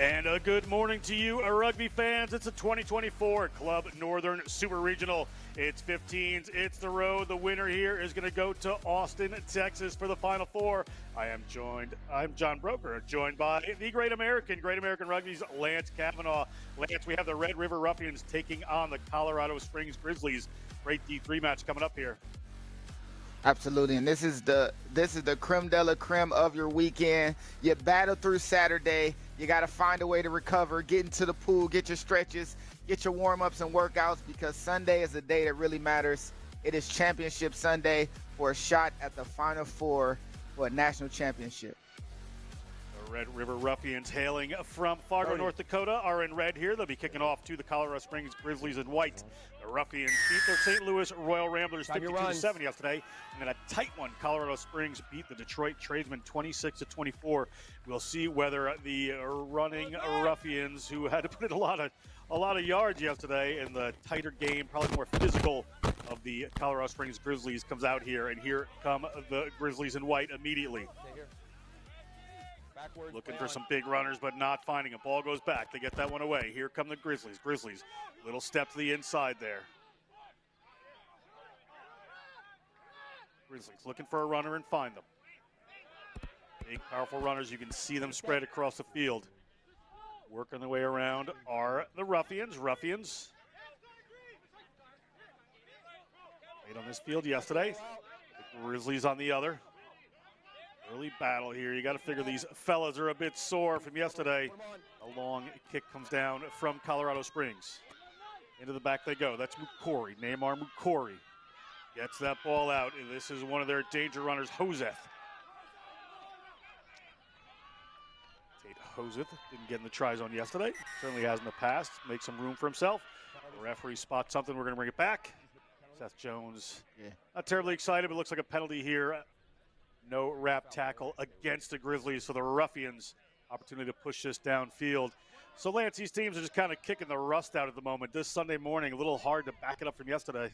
And a good morning to you, rugby fans. It's a 2024 Club Northern Super Regional. It's 15s, it's the road. The winner here is going to go to Austin, Texas for the Final Four. I'm John Broker, joined by the Great American Rugby's Lance Cavanaugh. Lance, we have the Red River Ruffians taking on the Colorado Springs Grizzlies. Great D3 match coming up here. Absolutely, and this is the creme de la creme of your weekend. You battle through Saturday. You got to find a way to recover, get into the pool, get your stretches, get your warm-ups and workouts, because Sunday is the day that really matters. It is Championship Sunday for a shot at the Final Four for a national championship. The Red River Ruffians, hailing from Fargo, North Dakota, are in red here. They'll be kicking off to the Colorado Springs Grizzlies in white. The Ruffians beat their St. Louis Royal Ramblers 52-7 yesterday, and then a tight one. Colorado Springs beat the Detroit Tradesmen 26-24. We'll see whether the running Ruffians, who had to put in a lot of yards yesterday in the tighter game, probably more physical of the Colorado Springs Grizzlies, comes out here, and here come the Grizzlies in white immediately. Looking for some big runners, but not finding a ball. Goes back. They get that one away. Here come the Grizzlies. Little step to the inside there. Grizzlies looking for a runner and find them. Big, powerful runners. You can see them spread across the field. Working their way around are the Ruffians. Played on this field yesterday. The Grizzlies on the other. Early battle here. You got to figure these fellas are a bit sore from yesterday. A long kick comes down from Colorado Springs. Into the back they go. That's Mukori. Neymar Mukori gets that ball out. And this is one of their danger runners, Hoseth. Tate Hoseth didn't get in the try zone yesterday. Certainly has in the past. Make some room for himself. The referee spots something. We're going to bring it back. Seth Jones, not terribly excited, but looks like a penalty here. No wrap tackle against the Grizzlies, so the Ruffians opportunity to push this downfield. So Lance, these teams are just kind of kicking the rust out at the moment. This Sunday morning, a little hard to back it up from yesterday.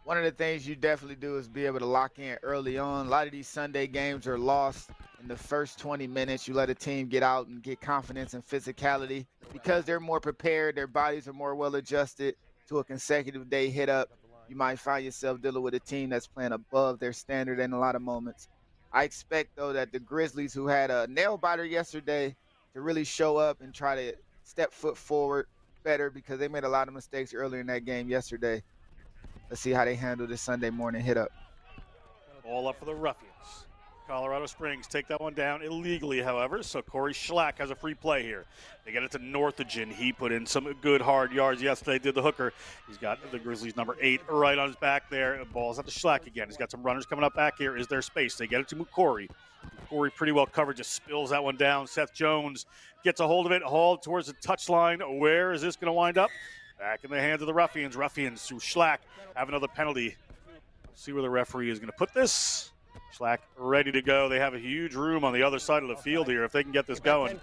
One of the things you definitely do is be able to lock in early on. A lot of these Sunday games are lost in the first 20 minutes. You let a team get out and get confidence and physicality because they're more prepared. Their bodies are more well adjusted to a consecutive day hit up. You might find yourself dealing with a team that's playing above their standard in a lot of moments. I expect, though, that the Grizzlies, who had a nail-biter yesterday, to really show up and try to step foot forward better, because they made a lot of mistakes earlier in that game yesterday. Let's see how they handle this Sunday morning hit-up. All up for the Ruffians. Colorado Springs take that one down illegally, however, so Corey Schlack has a free play here. They get it to Northagen. He put in some good hard yards yesterday, did the hooker. He's got the Grizzlies number 8 right on his back there. The ball's up to Schlack again. He's got some runners coming up back here. Is there space? They get it to Mukori. Mukori pretty well covered, just spills that one down. Seth Jones gets a hold of it, hauled towards the touchline. Where is this going to wind up? Back in the hands of the Ruffians. Ruffians through Schlack have another penalty. See where the referee is going to put this. Schlack ready to go. They have a huge room on the other side of the field here if they can get this going.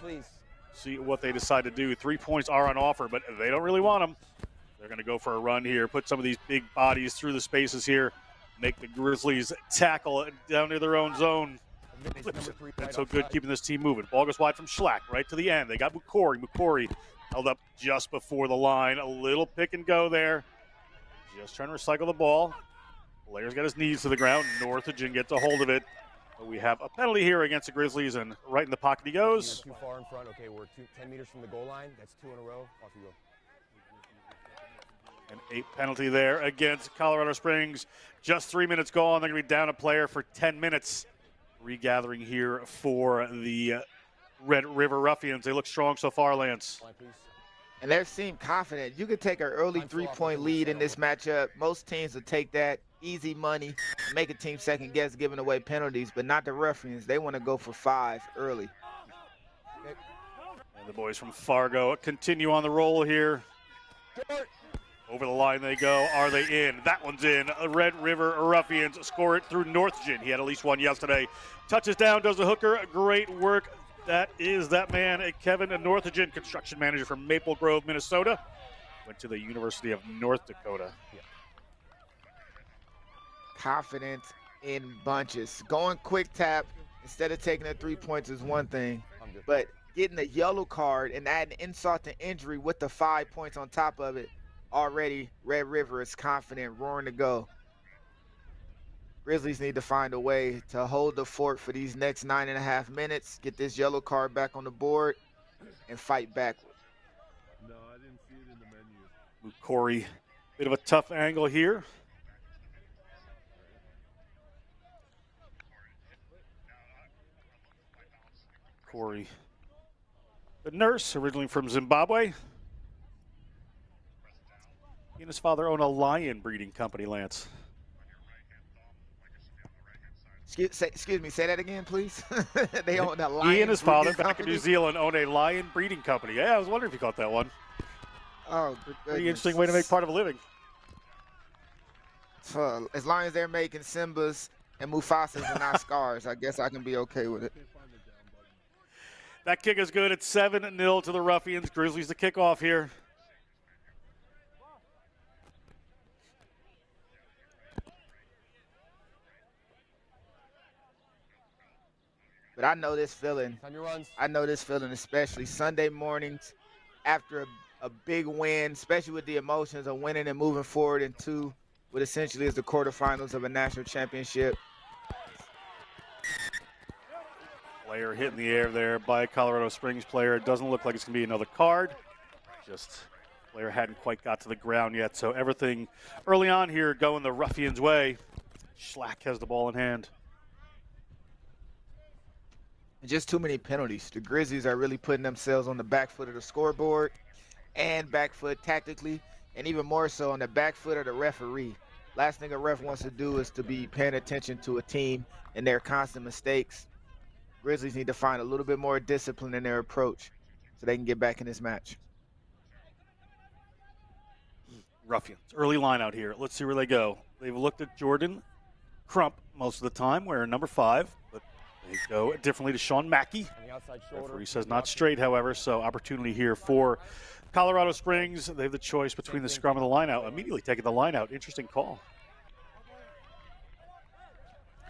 See what they decide to do. 3 points are on offer, but they don't really want them. They're going to go for a run here, put some of these big bodies through the spaces here, make the Grizzlies tackle down near their own zone. That's so good keeping this team moving. Ball goes wide from Schlack right to the end. They got Mukori. Mukori held up just before the line. A little pick and go there. Just trying to recycle the ball. Blair's got his knees to the ground. Northagen gets a hold of it. But we have a penalty here against the Grizzlies, and right in the pocket he goes. Too far in front. Okay, we're 10 meters from the goal line. That's 2 in a row. Off you go. An 8 penalty there against Colorado Springs. Just 3 minutes gone. They're going to be down a player for 10 minutes. Regathering here for the Red River Ruffians. They look strong so far, Lance. And they seem confident. You could take an early 3-point lead in this matchup. Most teams will take that. Easy money, make a team second guess giving away penalties, but not the Ruffians. They want to go for 5 early. And the boys from Fargo continue on the roll here. Over the line they go. Are they in? That one's in. Red River Ruffians score it through Northagen. He had at least one yesterday. Touches down, does the hooker. Great work. That is that man, Kevin Northagen, construction manager from Maple Grove, Minnesota. Went to the University of North Dakota. Confident in bunches. Going quick tap instead of taking the 3 points is one thing, but getting a yellow card and adding insult to injury with the 5 points on top of it. Already, Red River is confident, roaring to go. Grizzlies need to find a way to hold the fort for these next 9.5 minutes, get this yellow card back on the board, and fight back. No, I didn't see it in the menu. Corey, bit of a tough angle here. Corey, the nurse, originally from Zimbabwe. He and his father own a lion breeding company, Lance. Excuse me, say that again, please. They own a lion. He and his father breeding back in company? New Zealand own a lion breeding company. Yeah, I was wondering if you caught that one. Oh, Pretty interesting way to make part of a living. So, as long as they're making Simbas and Mufasas and not Scars, I guess I can be okay with it. That kick is good. It's 7-0 to the Ruffians. Grizzlies to kick off here. But I know this feeling. On your runs. I know this feeling, especially Sunday mornings after a big win, especially with the emotions of winning and moving forward into what essentially is the quarterfinals of a national championship. Player hit in the air there by a Colorado Springs player. It doesn't look like it's going to be another card. Just player hadn't quite got to the ground yet. So everything early on here going the Ruffians' way. Schlack has the ball in hand. Just too many penalties. The Grizzlies are really putting themselves on the back foot of the scoreboard and back foot tactically, and even more so on the back foot of the referee. Last thing a ref wants to do is to be paying attention to a team and their constant mistakes. Grizzlies need to find a little bit more discipline in their approach so they can get back in this match. Ruffians, early line out here. Let's see where they go. They've looked at Jordan Crump most of the time, wearing number 5, but they go differently to Sean Mackey. On the outside shoulder. Referee says not straight, however, so opportunity here for Colorado Springs. They have the choice between the scrum and the line out. Immediately taking the line out. Interesting call.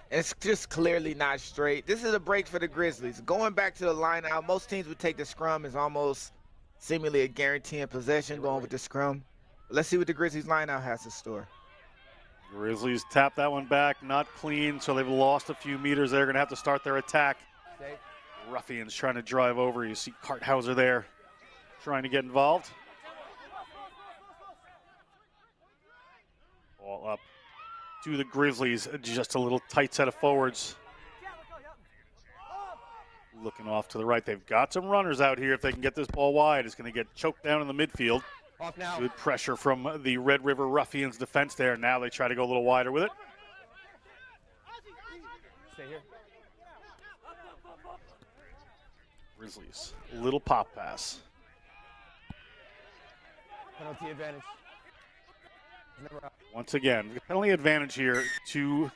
It's just clearly not straight. This is a break for the Grizzlies. Going back to the line out, most teams would take the scrum as almost seemingly a guarantee in possession going with the scrum. But let's see what the Grizzlies line out has to store. Grizzlies tap that one back, not clean, so they've lost a few meters. They're going to have to start their attack. Ruffians trying to drive over. You see Karthauser there trying to get involved. Ball up to the Grizzlies, just a little tight set of forwards. Looking off to the right. They've got some runners out here. If they can get this ball wide, it's going to get choked down in the midfield. Off now. Good pressure from the Red River Ruffians defense there. Now they try to go a little wider with it. Stay here. Grizzlies, little pop pass. Penalty advantage. Never out. Once again, penalty advantage here to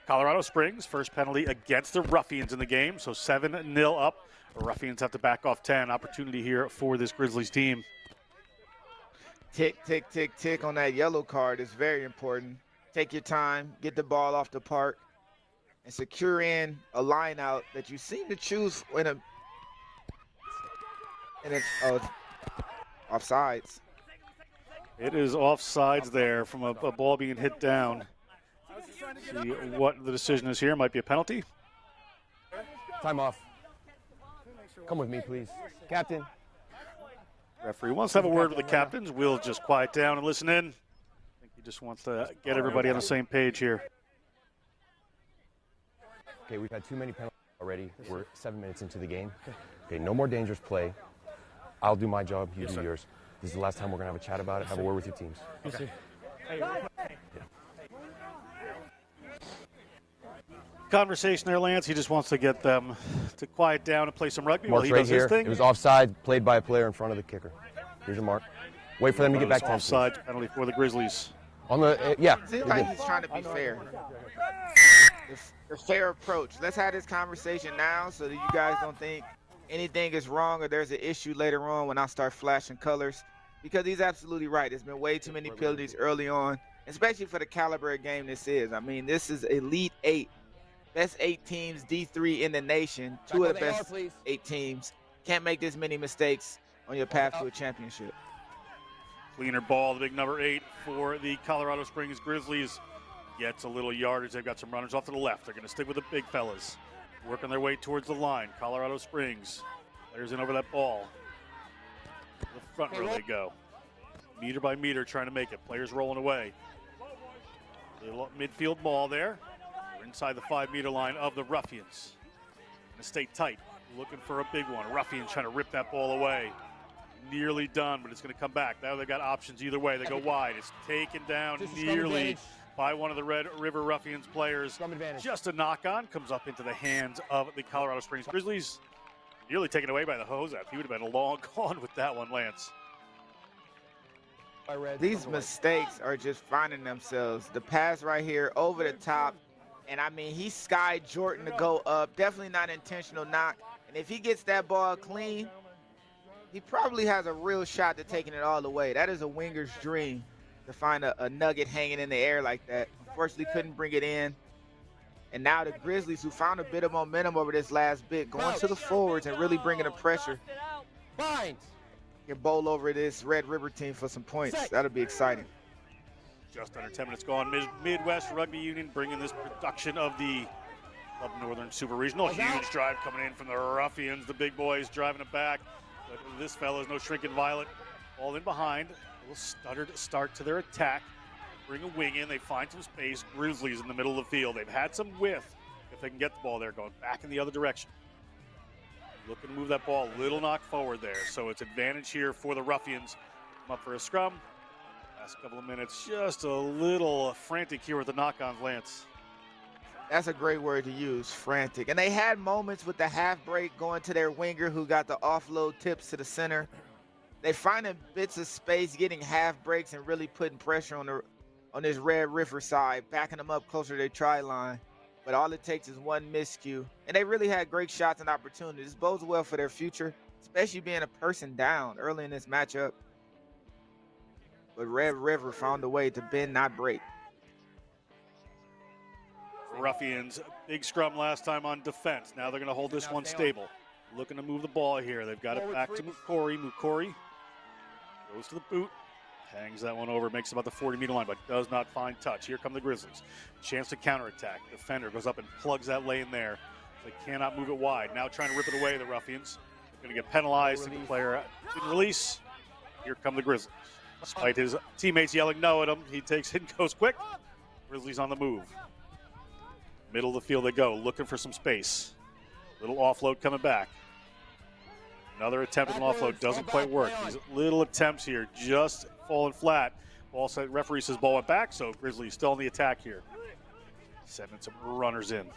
Colorado Springs. First penalty against the Ruffians in the game, so 7-0 up. The Ruffians have to back off 10. Opportunity here for this Grizzlies team. Tick, tick, tick, tick on that yellow card is very important. Take your time, get the ball off the park, and secure in a line out that you seem to choose in a offsides. It is offsides there from a ball being hit down. See what the decision is here. Might be a penalty. Time off. Come with me, please. Captain. Referee wants to have a word with the captains. We'll just quiet down and listen in. I think he just wants to get everybody on the same page here. Okay, we've had too many penalties already. We're 7 minutes into the game. Okay, no more dangerous play. I'll do my job, you do yours. This is the last time we're going to have a chat about it. Have a word with your teams. Okay. Conversation there, Lance. He just wants to get them to quiet down and play some rugby while Mark's he right does here. his thing. It was offside, played by a player in front of the kicker. Here's your mark. Wait for them to get back 10. Offside penalty for the Grizzlies. On the, yeah. Seems like he's trying to be fair. The fair approach. Let's have this conversation now so that you guys don't think anything is wrong or there's an issue later on when I start flashing colors. Because he's absolutely right. There's been way too many penalties early on, especially for the caliber of game this is. I mean, this is Elite 8. Best 8 teams, D3 in the nation. Two of the best 8 teams. Can't make this many mistakes on your path to a championship. Cleaner ball, the big number 8 for the Colorado Springs Grizzlies. Gets a little yardage. They've got some runners off to the left. They're going to stick with the big fellas. Working their way towards the line. Colorado Springs. Players in over that ball. To the front row they go. Meter by meter trying to make it. Players rolling away. Little midfield ball there. We're inside the 5-meter line of the Ruffians. Going to stay tight. Looking for a big one. Ruffians trying to rip that ball away. Nearly done, but it's going to come back. Now they've got options either way. They go wide. It's taken down nearly by one of the Red River Ruffians players. Just a knock on. Comes up into the hands of the Colorado Springs Grizzlies. Nearly taken away by the Hozef. He would have been long gone with that one, Lance. These mistakes are just finding themselves. The pass right here over the top. And I mean, he skied Jordan to go up. Definitely not intentional knock. And if he gets that ball clean, he probably has a real shot to taking it all the way. That is a winger's dream, to find a nugget hanging in the air like that. Unfortunately, couldn't bring it in. And now the Grizzlies, who found a bit of momentum over this last bit, going to the forwards and really bringing the pressure, can bowl over this Red River team for some points. That'll be exciting. Just under 10 minutes gone. Midwest Rugby Union bringing this production of the Club Northern Super Regional. Huge drive coming in from the Ruffians. The big boys driving it back. But this fella's no shrinking violet. All in behind. A little stuttered start to their attack. Bring a wing in. They find some space. Grizzlies in the middle of the field. They've had some width. If they can get the ball there, going back in the other direction. Looking to move that ball. Little knock forward there. So it's advantage here for the Ruffians. Come up for a scrum. Last couple of minutes. Just a little frantic here with the knock-ons, Lance. That's a great word to use, frantic. And they had moments with the half break going to their winger who got the offload tips to the center. They finding bits of space, getting half breaks and really putting pressure on this Red River side, backing them up closer to their try line. But all it takes is one miscue. And they really had great shots and opportunities. This bodes well for their future, especially being a person down early in this matchup. But Red River found a way to bend, not break. Ruffians, big scrum last time on defense. Now they're going to hold this one stable. Looking to move the ball here. They've got it back to Mukori. Mukori goes to the boot. Hangs that one over, makes about the 40-meter line, but does not find touch. Here come the Grizzlies. Chance to counterattack. Defender goes up and plugs that lane there. They cannot move it wide. Now trying to rip it away, the Ruffians. They're going to get penalized. The player didn't release. Here come the Grizzlies. Despite his teammates yelling no at him, he takes it and goes quick. Grizzlies on the move. Middle of the field they go, looking for some space. Little offload coming back. Another attempt at an offload, doesn't quite work. These little attempts here just falling flat. Ball set, referee says ball went back, so Grizzlies still on the attack here. Sending some runners in.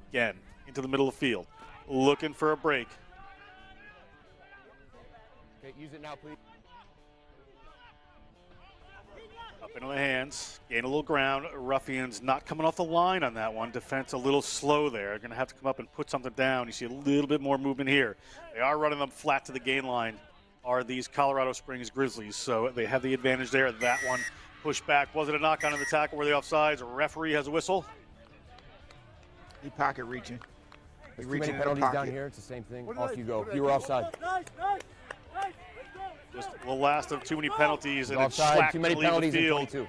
Again, into the middle of the field. Looking for a break. Okay, use it now, please. Up into the hands, gain a little ground. Ruffians not coming off the line on that one. Defense a little slow there. Going to have to come up and put something down. You see a little bit more movement here. They are running them flat to the gain line, are these Colorado Springs Grizzlies. So they have the advantage there. That one pushed back. Was it a knock on in the tackle? Were they offsides? A referee has a whistle. He pocket reaching. There's too many penalties down here. It's the same thing. Off you go. You were offside. Just the last of too many penalties, and it's Offside. slack Too many to leave penalties the in field. 22.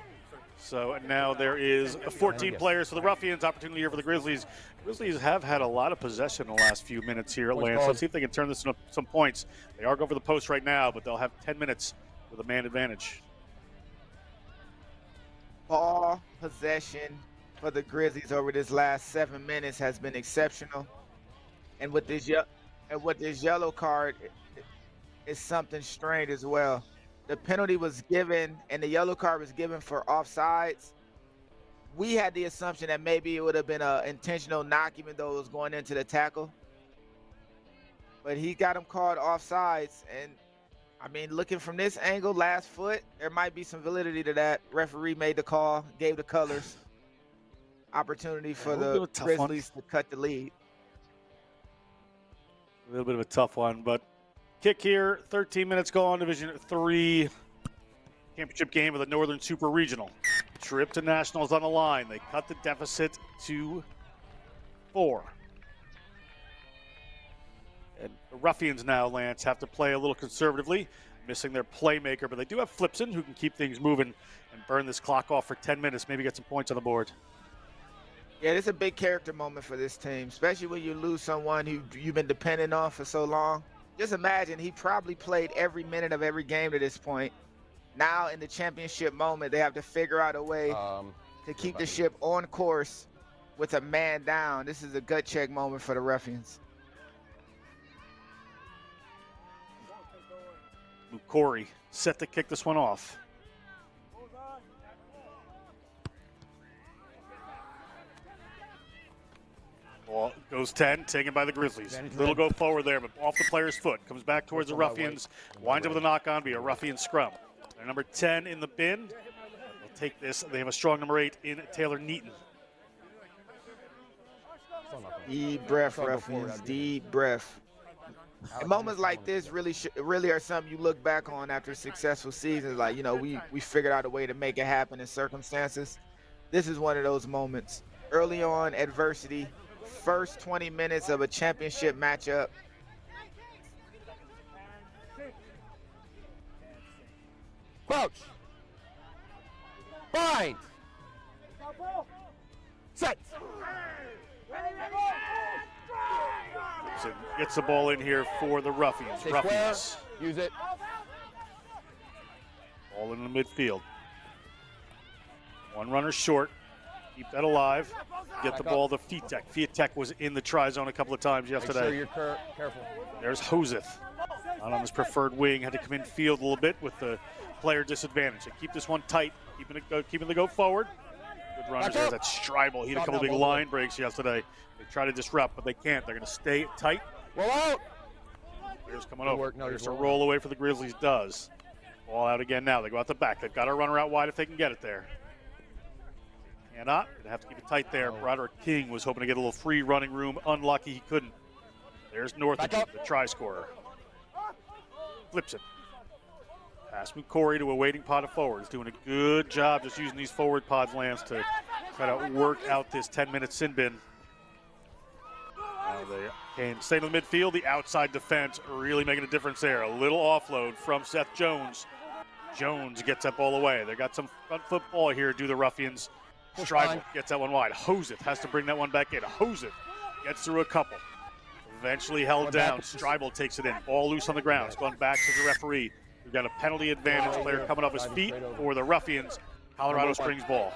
So now there is 14 players for the Ruffians. Opportunity here for the Grizzlies. Grizzlies have had a lot of possession in the last few minutes here at Lance. Let's see if they can turn this into some points. They are going for the post right now, but they'll have 10 minutes with a man advantage. Ball possession for the Grizzlies over this last 7 minutes has been exceptional. And with this yellow card, it's something strange as well. The penalty was given and the yellow card was given for offsides. We had the assumption that maybe it would have been an intentional knock even though it was going into the tackle. But he got him called offsides. And I mean, looking from this angle, last foot, there might be some validity to that. Referee made the call, gave the colors. Opportunity for the Grizzlies to cut the lead. A little bit of a tough one, but kick here, 13 minutes gone, Division 3 championship game of the Northern Super Regional. Trip to Nationals on the line. They cut the deficit to 4. The Ruffians now, Lance, have to play a little conservatively, missing their playmaker, but they do have Flipson who can keep things moving and burn this clock off for 10 minutes, maybe get some points on the board. Yeah, it's a big character moment for this team, especially when you lose someone who you've been depending on for so long. Just imagine he probably played every minute of every game to this point. Now in the championship moment, they have to figure out a way to keep the ship on course with a man down. This is a gut check moment for the Ruffians. Corey set to kick this one off. Ball goes 10, taken by the Grizzlies. Little go forward there, but off the player's foot. Comes back towards the Ruffians. Winds up with a knock-on, be a Ruffian scrum. They're number 10 in the bin. They'll take this. They have a strong number 8 in Taylor Neaton. Deep breath, Ruffians. Deep breath. And moments like this really are something you look back on after successful seasons. Like, you know, we figured out a way to make it happen in circumstances. This is one of those moments. Early on, adversity. First 20 minutes of a championship matchup. Crouch. Bind. Set. So gets the ball in here for the Ruffians. Stay Ruffians. square. Use it. Ball in the midfield. One runner short. Keep that alive. Get the ball to Fitek. Fitek was in the try zone a couple of times yesterday. Make sure you're careful. There's Hoseth. Not on his preferred wing. Had to come in field a little bit with the player disadvantage. They keep this one tight. Keeping the go forward. Good runners. There's that Stribel. He had a couple of big line breaks yesterday. They try to disrupt, but they can't. They're going to stay tight. Roll out. Here's coming over. No, There's a roll away for the Grizzlies. Does. Ball out again now. They go out the back. They've got a runner out wide if they can get it there. Cannot. Going to have to keep it tight there. Broderick King was hoping to get a little free running room. Unlucky he couldn't. There's Northwood, the try scorer. Flips it. Pass from Corey to a waiting pod of forwards. Doing a good job just using these forward pods, Lance, to try to work out this 10-minute sin bin. Now they can stay in the midfield. The outside defense really making a difference there. A little offload from Seth Jones. Jones gets that ball away. They got some front football here, do the Ruffians. Stribel gets that one wide. Hoseth has to bring that one back in. Hoseth gets through a couple. Eventually held down. Stribel takes it in. Ball loose on the ground. It's gone back to the referee. We've got a penalty advantage player coming off his feet for the Ruffians. Colorado Springs ball.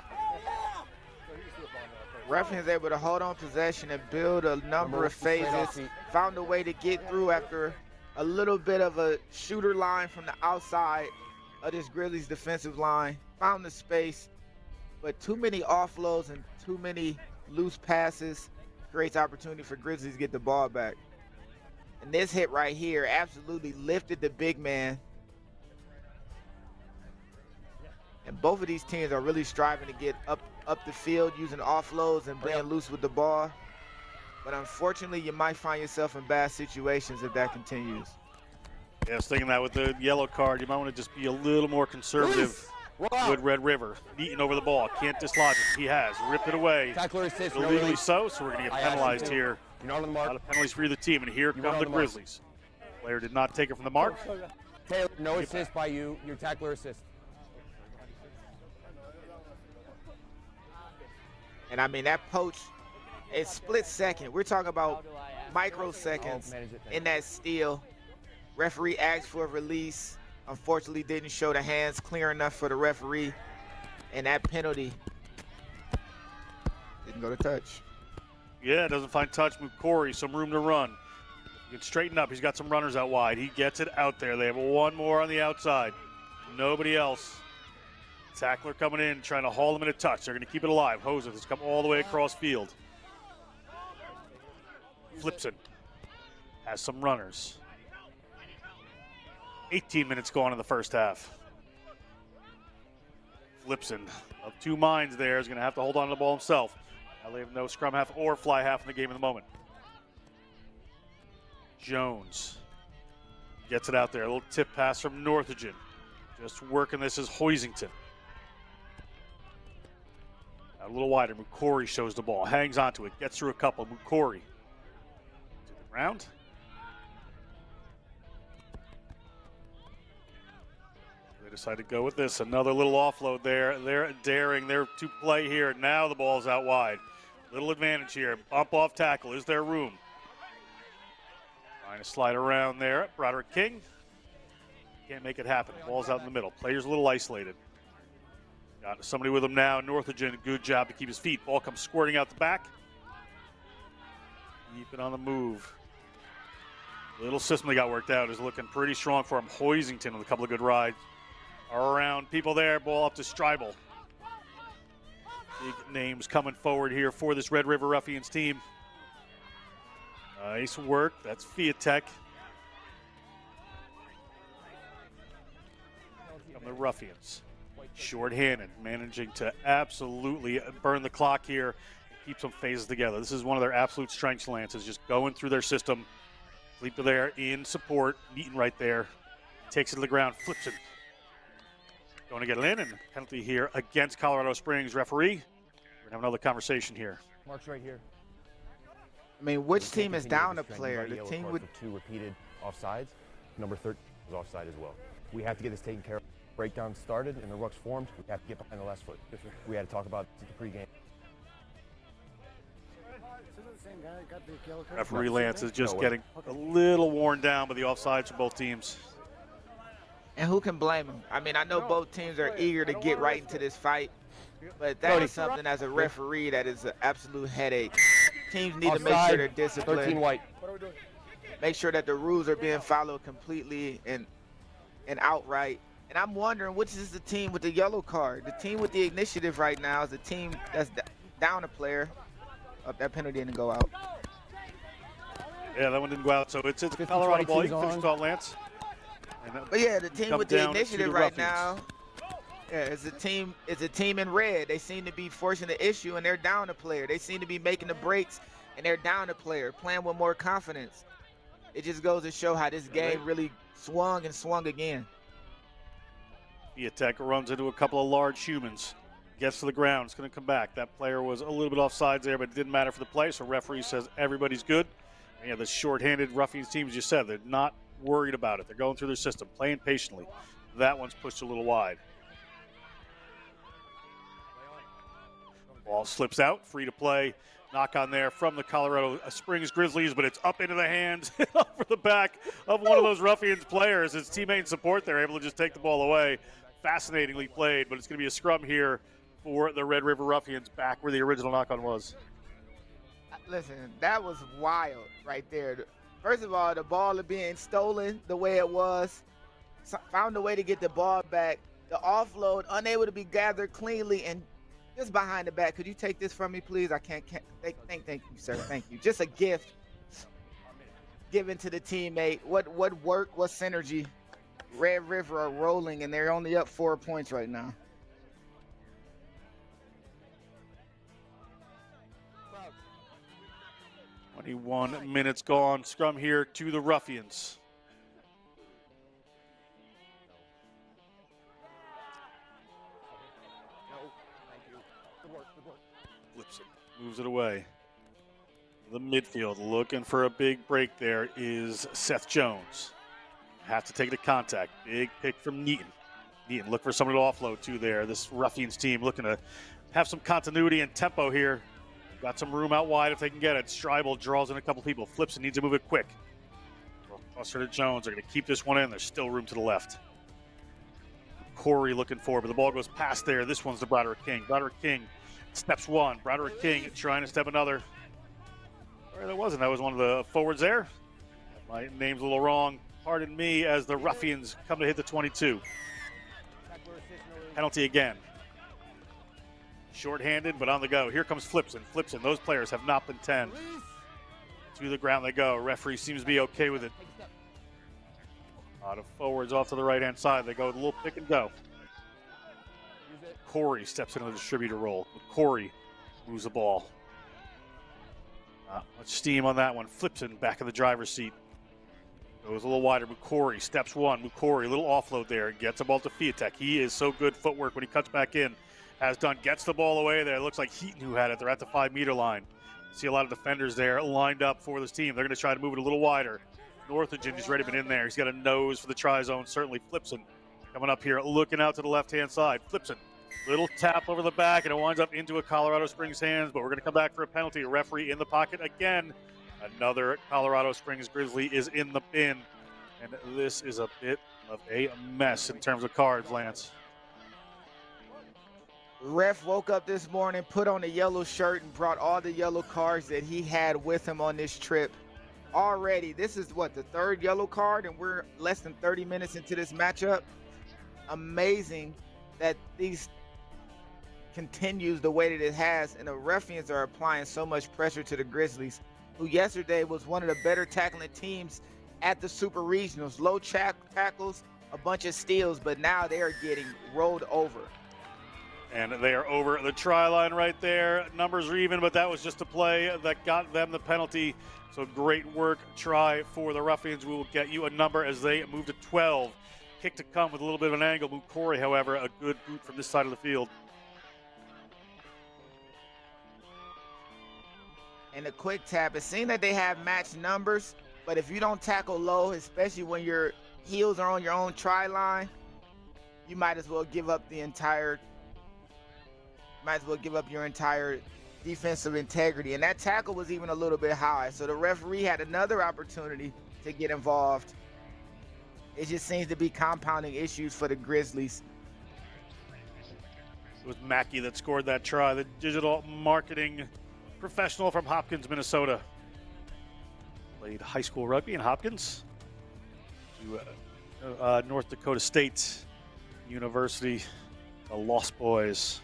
Ruffians able to hold on possession and build a number of phases. Found a way to get through after a little bit of a shooter line from the outside of this Grizzlies defensive line. Found the space, but too many offloads and too many loose passes creates opportunity for Grizzlies to get the ball back. And this hit right here absolutely lifted the big man. And both of these teams are really striving to get up the field using offloads and being loose with the ball. But unfortunately, you might find yourself in bad situations if that continues. Yeah, I was thinking that with the yellow card, you might want to just be a little more conservative with Red River. Neaton over the ball, can't dislodge it. He has, ripped it away. Tackler assist, illegally so we're going to get penalized here. You're not on the A mark. lot of penalties for either team, and here come the Grizzlies. Player did not take it from the mark. Taylor, no assist by you. Your tackler assist. And I mean, that poach, it's split second. We're talking about microseconds in that steal. Referee asked for a release. Unfortunately, didn't show the hands clear enough for the referee. And that penalty didn't go to touch. Yeah, doesn't find touch. Corey, some room to run. He can straighten up. He's got some runners out wide. He gets it out there. They have one more on the outside. Nobody else. Tackler coming in, trying to haul him in a touch. They're going to keep it alive. Hoseth has come all the way across field. Flipson has some runners. 18 minutes gone in the first half. Flipson, of two minds there, is going to have to hold on to the ball himself. Now they have no scrum half or fly half in the game at the moment. Jones gets it out there. A little tip pass from Northagen. Just working this is Hoisington. A little wider. Mukori shows the ball. Hangs onto it. Gets through a couple. Mukori to the ground. Decided to go with this. Another little offload there. They're daring their to play here. Now the ball's out wide. Little advantage here. Bump off tackle. Is there room? Trying to slide around there. Broderick King. Can't make it happen. Ball's out in the middle. Player's a little isolated. Got somebody with him now. Northagen, good job to keep his feet. Ball comes squirting out the back. Keep it on the move. Little system they got worked out is looking pretty strong for him. Hoisington with a couple of good rides. Around people there. Ball up to Streibel. Big names coming forward here for this Red River Ruffians team. Nice work. That's Fiatek. From the Ruffians. Short-handed, managing to absolutely burn the clock here. Keep some phases together. This is one of their absolute strengths, Lance, is just going through their system. Sleeper there in support. Meeting right there. Takes it to the ground, flips it. Going to get it in, and penalty here against Colorado Springs. Referee, we're going to have another conversation here. Mark's right here. I mean, which team is down a player? The team with 2 repeated offsides. Number 13 was offside as well. We have to get this taken care of. Breakdown started and the ruck's formed. We have to get behind the last foot. We had to talk about the pregame. Referee Lance is just getting a little worn down by the offsides for both teams. And who can blame him? I mean, I know both teams are eager to get right into this fight, but that is something as a referee that is an absolute headache. Teams need to make sure they're disciplined. 13 white. Make sure that the rules are being followed completely and outright. And I'm wondering, which is the team with the yellow card? The team with the initiative right now is the team that's down a player. Oh, that penalty didn't go out. Yeah, that one didn't go out. So it's a Colorado ball. You can finish thought, Lance. But yeah, the team with the initiative right now, yeah, it's a team in red. They seem to be forcing the issue, and they're down a player. They seem to be making the breaks, and they're down a player, playing with more confidence. It just goes to show how this game really swung and swung again. Fiatek runs into a couple of large humans. Gets to the ground. It's going to come back. That player was a little bit offsides there, but it didn't matter for the play, so referee says everybody's good. And yeah, the short-handed Ruffians team, as you said, they're not worried about it. They're going through their system, playing patiently. That one's pushed a little wide. Ball slips out, free to play. Knock on there from the Colorado Springs Grizzlies, but it's up into the hands for the back of one of those Ruffians players. His teammate in support, they're able to just take the ball away. Fascinatingly played, but it's going to be a scrum here for the Red River Ruffians back where the original knock-on was. Listen, that was wild right there. First of all, the ball being stolen the way it was, found a way to get the ball back. The offload, unable to be gathered cleanly, and just behind the back. Could you take this from me, please? I can't thank you, sir. Thank you. Just a gift given to the teammate. What work, what synergy. Red River are rolling, and they're only up 4 points right now. Wow. 21 minutes gone. Scrum here to the Ruffians. Flips it, moves it away. The midfield looking for a big break there is Seth Jones. Have to take the contact. Big pick from Neaton. Neaton, look for someone to offload to there. This Ruffians team looking to have some continuity and tempo here. Got some room out wide if they can get it. Streibel draws in a couple people. Flips and needs to move it quick. Cluster to Jones. They're going to keep this one in. There's still room to the left. Corey looking forward, but the ball goes past there. This one's to Broderick King. Broderick King steps one. Broderick King trying to step another. Or that wasn't. That was one of the forwards there. My name's a little wrong. Pardon me, as the Ruffians come to hit the 22. Penalty again. Short-handed, but on the go. Here comes Flipson. Flipson, those players have not been 10. To the ground they go. Referee seems to be okay with it. A lot of forwards off to the right-hand side. They go with a little pick and go. Corey steps into the distributor role. Corey moves the ball. Not much steam on that one. Flipson back in the driver's seat. Goes a little wider. Mukori steps one. Mukori, a little offload there. Gets the ball to Fiatek. He is so good footwork when he cuts back in. Has done. Gets the ball away there. It looks like Heaton who had it. They're at the 5-meter line. See a lot of defenders there lined up for this team. They're going to try to move it a little wider. Northagen has already been in there. He's got a nose for the try zone. Certainly Flipson coming up here, looking out to the left-hand side. Flips it. Little tap over the back, and it winds up into a Colorado Springs hands, but we're going to come back for a penalty. Referee in the pocket again. Another Colorado Springs Grizzly is in the bin, and this is a bit of a mess in terms of cards, Lance. Ref woke up this morning, put on a yellow shirt, and brought all the yellow cards that he had with him on this trip. Already, this is what, the third yellow card, and we're less than 30 minutes into this matchup. Amazing that these continues the way that it has, and the Ruffians are applying so much pressure to the Grizzlies, who yesterday was one of the better tackling teams at the Super Regionals. Low tackles, a bunch of steals, but now they are getting rolled over. And they are over the try line right there. Numbers are even, but that was just a play that got them the penalty. So great work, try for the Ruffians. We will get you a number as they move to 12. Kick to come with a little bit of an angle. Mukori, however, a good boot from this side of the field. And a quick tap. It seems that they have matched numbers, but if you don't tackle low, especially when your heels are on your own try line, you might as well give up your entire defensive integrity. And that tackle was even a little bit high, so the referee had another opportunity to get involved. It just seems to be compounding issues for the Grizzlies. It was Mackey that scored that try, the digital marketing professional from Hopkins, Minnesota. Played high school rugby in Hopkins. To North Dakota State University, the Lost Boys.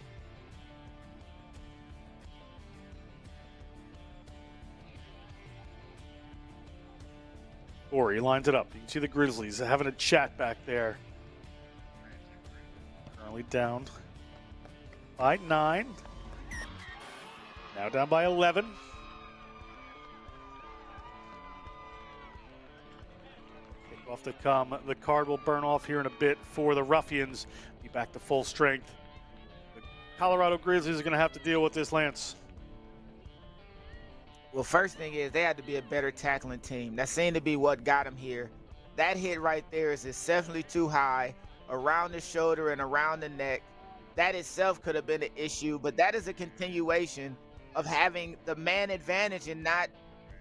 Corey lines it up. You can see the Grizzlies having a chat back there. Currently down by 9. Now down by 11. Kickoff to come. The card will burn off here in a bit for the Ruffians. Be back to full strength. The Colorado Grizzlies are going to have to deal with this, Lance. Well, first thing is they had to be a better tackling team. That seemed to be what got them here. That hit right there is exceptionally too high, around the shoulder and around the neck. That itself could have been an issue, but that is a continuation of having the man advantage and not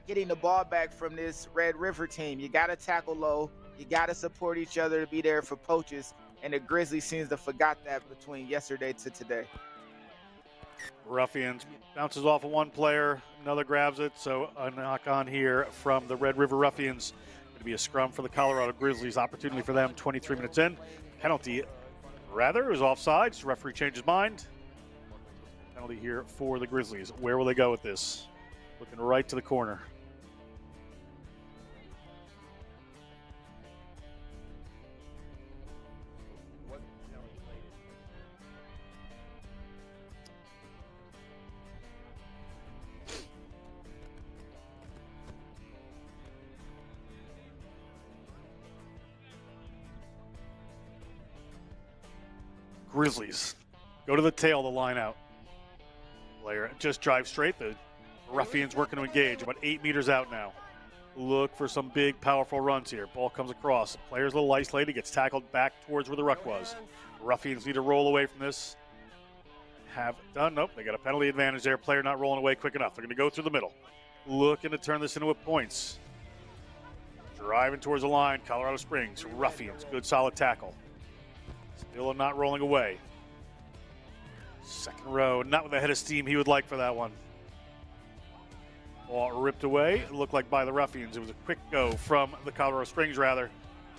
getting the ball back from this Red River team. You got to tackle low. You got to support each other to be there for poaches, and the Grizzlies seems to forgot that between yesterday to today. Ruffians bounces off of one player, another grabs it, so a knock on here from the Red River Ruffians. Going to be a scrum for the Colorado Grizzlies. Opportunity for them 23 minutes in. Penalty, rather, it was offsides. Referee changed his mind. Penalty here for the Grizzlies. Where will they go with this? Looking right to the corner. Grizzlies go to the tail, the line out. Player just drive straight. The Ruffians working to engage. About 8 meters out now. Look for some big, powerful runs here. Ball comes across. Player's a little isolated. Gets tackled back towards where the ruck was. Ruffians need to roll away from this. Have done. Nope, they got a penalty advantage there. Player not rolling away quick enough. They're going to go through the middle. Looking to turn this into a points. Driving towards the line. Colorado Springs. Ruffians. Good, solid tackle. Still not rolling away. Second row, not with the head of steam he would like for that one. Ball ripped away. It looked like by the Ruffians. It was a quick go from the Colorado Springs, rather.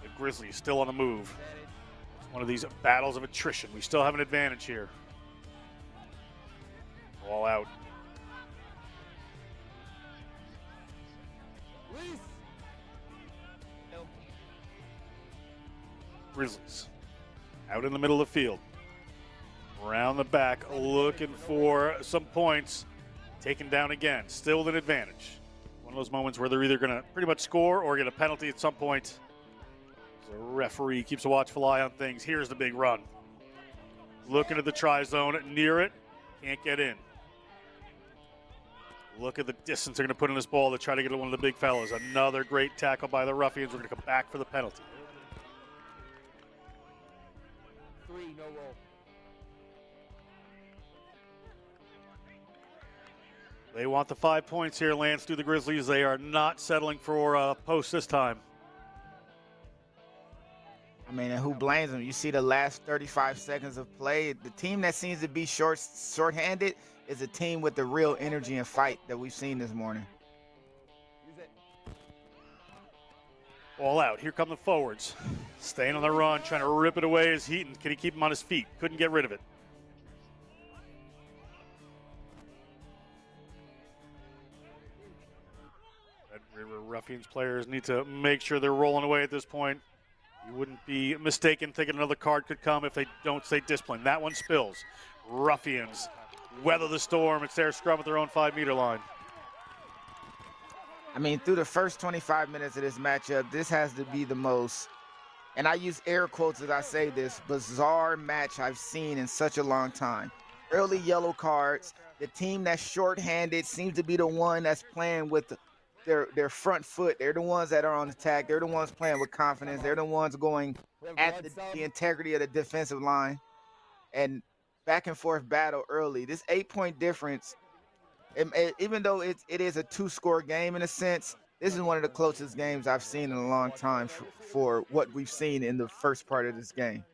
The Grizzlies still on the move. It's one of these battles of attrition. We still have an advantage here. Ball out. Grizzlies out in the middle of the field. Around the back, looking for some points. Taken down again, still with an advantage. One of those moments where they're either going to pretty much score or get a penalty at some point. The referee keeps a watchful eye on things. Here's the big run. Looking at the try zone, near it, can't get in. Look at the distance they're going to put in this ball to try to get one of the big fellas. Another great tackle by the Ruffians. We're going to come back for the penalty. no roll. They want the 5 points here, Lance, through the Grizzlies. They are not settling for post this time. I mean, and who blames them? You see the last 35 seconds of play. The team that seems to be short-handed is a team with the real energy and fight that we've seen this morning. All out. Here come the forwards. Staying on the run, trying to rip it away is Heaton. Can he keep him on his feet? Couldn't get rid of it. Red River Ruffians players need to make sure they're rolling away at this point. You wouldn't be mistaken thinking another card could come if they don't stay disciplined. That one spills. Ruffians weather the storm. It's their scrum at their own 5-meter line. I mean, through the first 25 minutes of this matchup, this has to be the most, and I use air quotes as I say this, bizarre match I've seen in such a long time. Early yellow cards. The team that's shorthanded seems to be the one that's playing with their front foot. They're the ones that are on attack. They're the ones playing with confidence. They're the ones going at the integrity of the defensive line. And back and forth battle early. This 8-point difference, even though it is a 2-score game in a sense, this is one of the closest games I've seen in a long time for what we've seen in the first part of this game.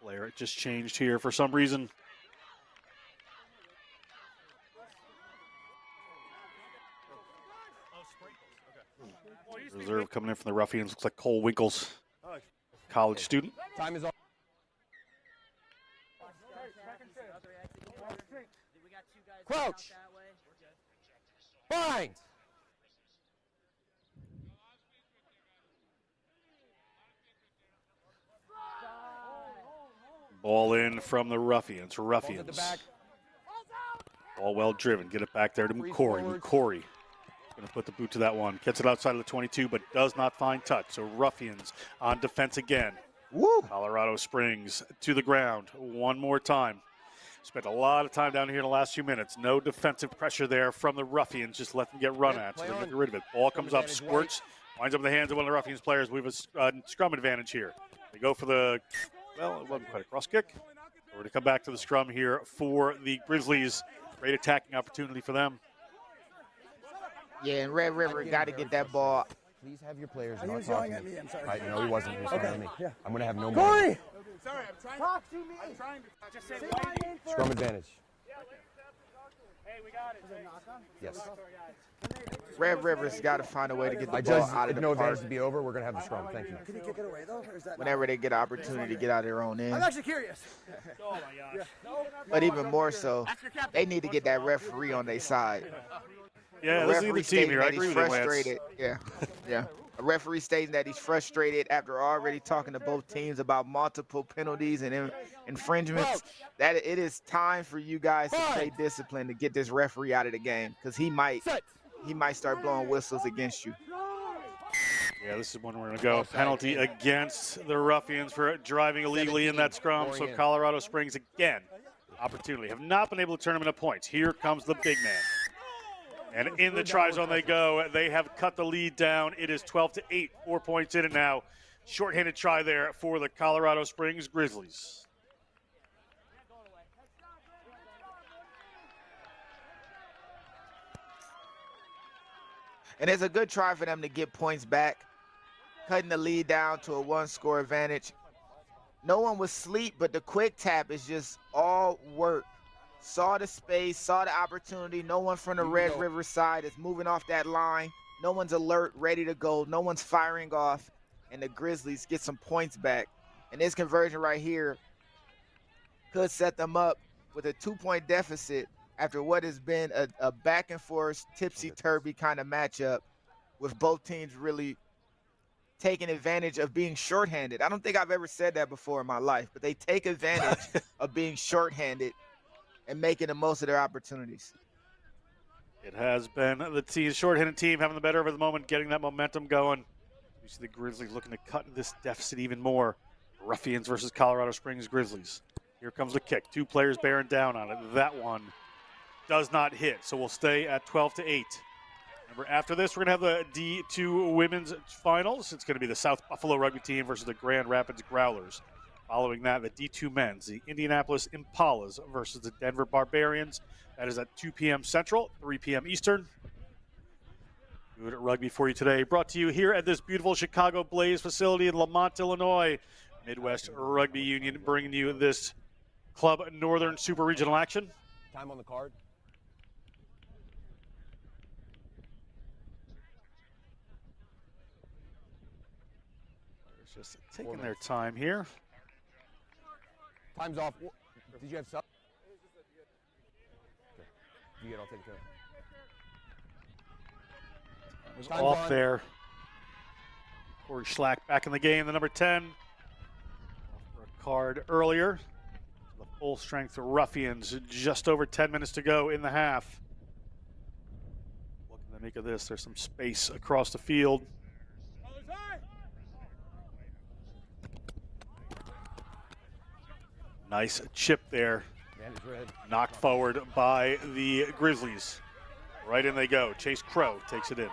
Player, it just changed here for some reason. Reserve coming in from the Ruffians. Looks like Cole Winkles, college student. Time is on. Crouch. Bind. Ball in from the Ruffians. Ruffians. Ball well driven. Get it back there to McCory. McCory going to put the boot to that one. Gets it outside of the 22, but does not find touch. So Ruffians on defense again. Woo! Colorado Springs to the ground one more time. Spent a lot of time down here in the last few minutes. No defensive pressure there from the Ruffians. Just let them get run at. So they're going to get rid of it. Ball comes up, squirts, winds up in the hands of one of the Ruffians players. We have a scrum advantage here. They go for the, well, it wasn't quite a cross kick. We're going to come back to the scrum here for the Grizzlies. Great attacking opportunity for them. Yeah, and Red River got to get that ball. Please have your players He not was talking yelling to at me. me, I'm sorry. No, he wasn't. He was yelling at me. Yeah. I'm going to have no more. Corey! Sorry, I'm trying. Talk to me. I'm trying to just say Say my name first. Scrum advantage. Hey, we got it. Yes. Red River's got to find a way to get the I ball judge out of if the no advantage park to be over, we're going to have the scrum. Thank you. Can you kick it away, though? Or is that whenever they get an opportunity to get out of their own I'm end. actually curious. Oh, my gosh. But even more so, they need to get that referee on their side. Yeah, A this is the referee team stating here. I that agree he's with you, Lance. frustrated. Yeah. A referee stating that he's frustrated after already talking to both teams about multiple penalties and infringements. That it is time for you guys to play discipline to get this referee out of the game, because he might start blowing whistles against you. Yeah, this is when we're going to go. Penalty against the Ruffians for driving illegally in that scrum. So Colorado Springs again, opportunity. Have not been able to turn them into points. Here comes the big man. And in the try zone they go. They have cut the lead down. It is 12-8, 4 points in it now. Shorthanded try there for the Colorado Springs Grizzlies. And it's a good try for them to get points back, cutting the lead down to a 1-score advantage. No one was asleep, but the quick tap is just all work. Saw the space, saw the opportunity. No one from the Red River side is moving off that line. No one's alert, ready to go. No one's firing off. And the Grizzlies get some points back. And this conversion right here could set them up with a 2-point deficit after what has been a back-and-forth, tipsy-turvy kind of matchup, with both teams really taking advantage of being shorthanded. I don't think I've ever said that before in my life, but they take advantage of being shorthanded and making the most of their opportunities. It has been the shorthanded team having the better of it at the moment, getting that momentum going. You see the Grizzlies looking to cut this deficit even more. Ruffians versus Colorado Springs Grizzlies. Here comes the kick. 2 players bearing down on it. That one does not hit, so we'll stay at 12-8. Remember, after this, we're going to have the D2 women's finals. It's going to be the South Buffalo Rugby team versus the Grand Rapids Growlers. Following that, the D2 men's, the Indianapolis Impalas versus the Denver Barbarians. That is at 2 p.m. Central, 3 p.m. Eastern. Good rugby for you today. Brought to you here at this beautiful Chicago Blaze facility in Lamont, Illinois. Midwest Rugby Union bringing you this Club Northern Super Regional action. Time on the card. Just taking their time here. Time's off. Did you have sub? Okay. You get all taken care of. It was Time's off on. there. Corey Schlack back in the game, the number 10. Off for a card earlier. The full strength Ruffians, just over 10 minutes to go in the half. Looking to make of this, there's some space across the field. Nice chip there. Knocked forward by the Grizzlies. Right in they go. Chase Crow takes it in.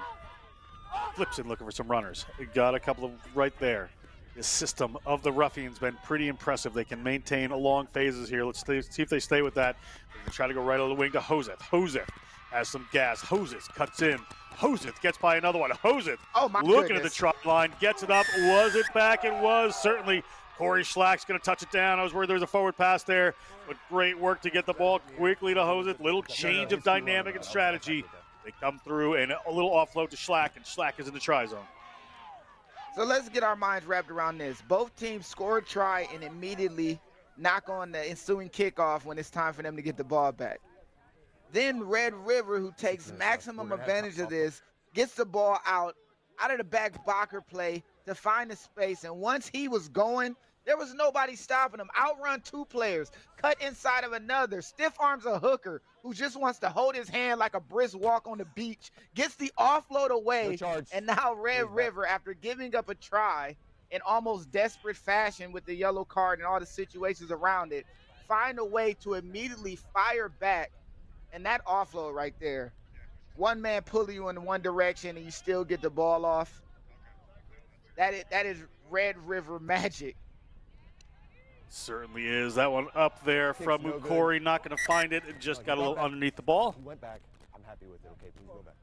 Flips in looking for some runners. Got a couple of right there. The system of the Ruffians been pretty impressive. They can maintain long phases here. Let's see if they stay with that. They try to go right on the wing to Hoseth. Hoseth has some gas. Hoseth cuts in. Hoseth gets by another one. Hoseth looking at the try line. Gets it up. Was it back? It was. Certainly Corey Schlack's going to touch it down. I was worried there was a forward pass there. But great work to get the ball quickly to Hoseth. Little change of dynamic and strategy. They come through and a little offload to Schlack, and Schlack is in the try zone. So let's get our minds wrapped around this. Both teams score a try and immediately knock on the ensuing kickoff when it's time for them to get the ball back. Then Red River, who takes maximum advantage of this, gets the ball out of the back blocker play to find the space. And once he was going, there was nobody stopping him. Outrun 2 players, cut inside of another, stiff arms a hooker who just wants to hold his hand like a brisk walk on the beach, gets the offload away, and now Red River, after giving up a try in almost desperate fashion with the yellow card and all the situations around it, find a way to immediately fire back. And that offload right there, one man pull you in one direction and you still get the ball off. That is Red River magic. Certainly is. That one up there from Mukori, not going to find it. It just got a little underneath the ball. He went back. I'm happy with it. Okay, please go back.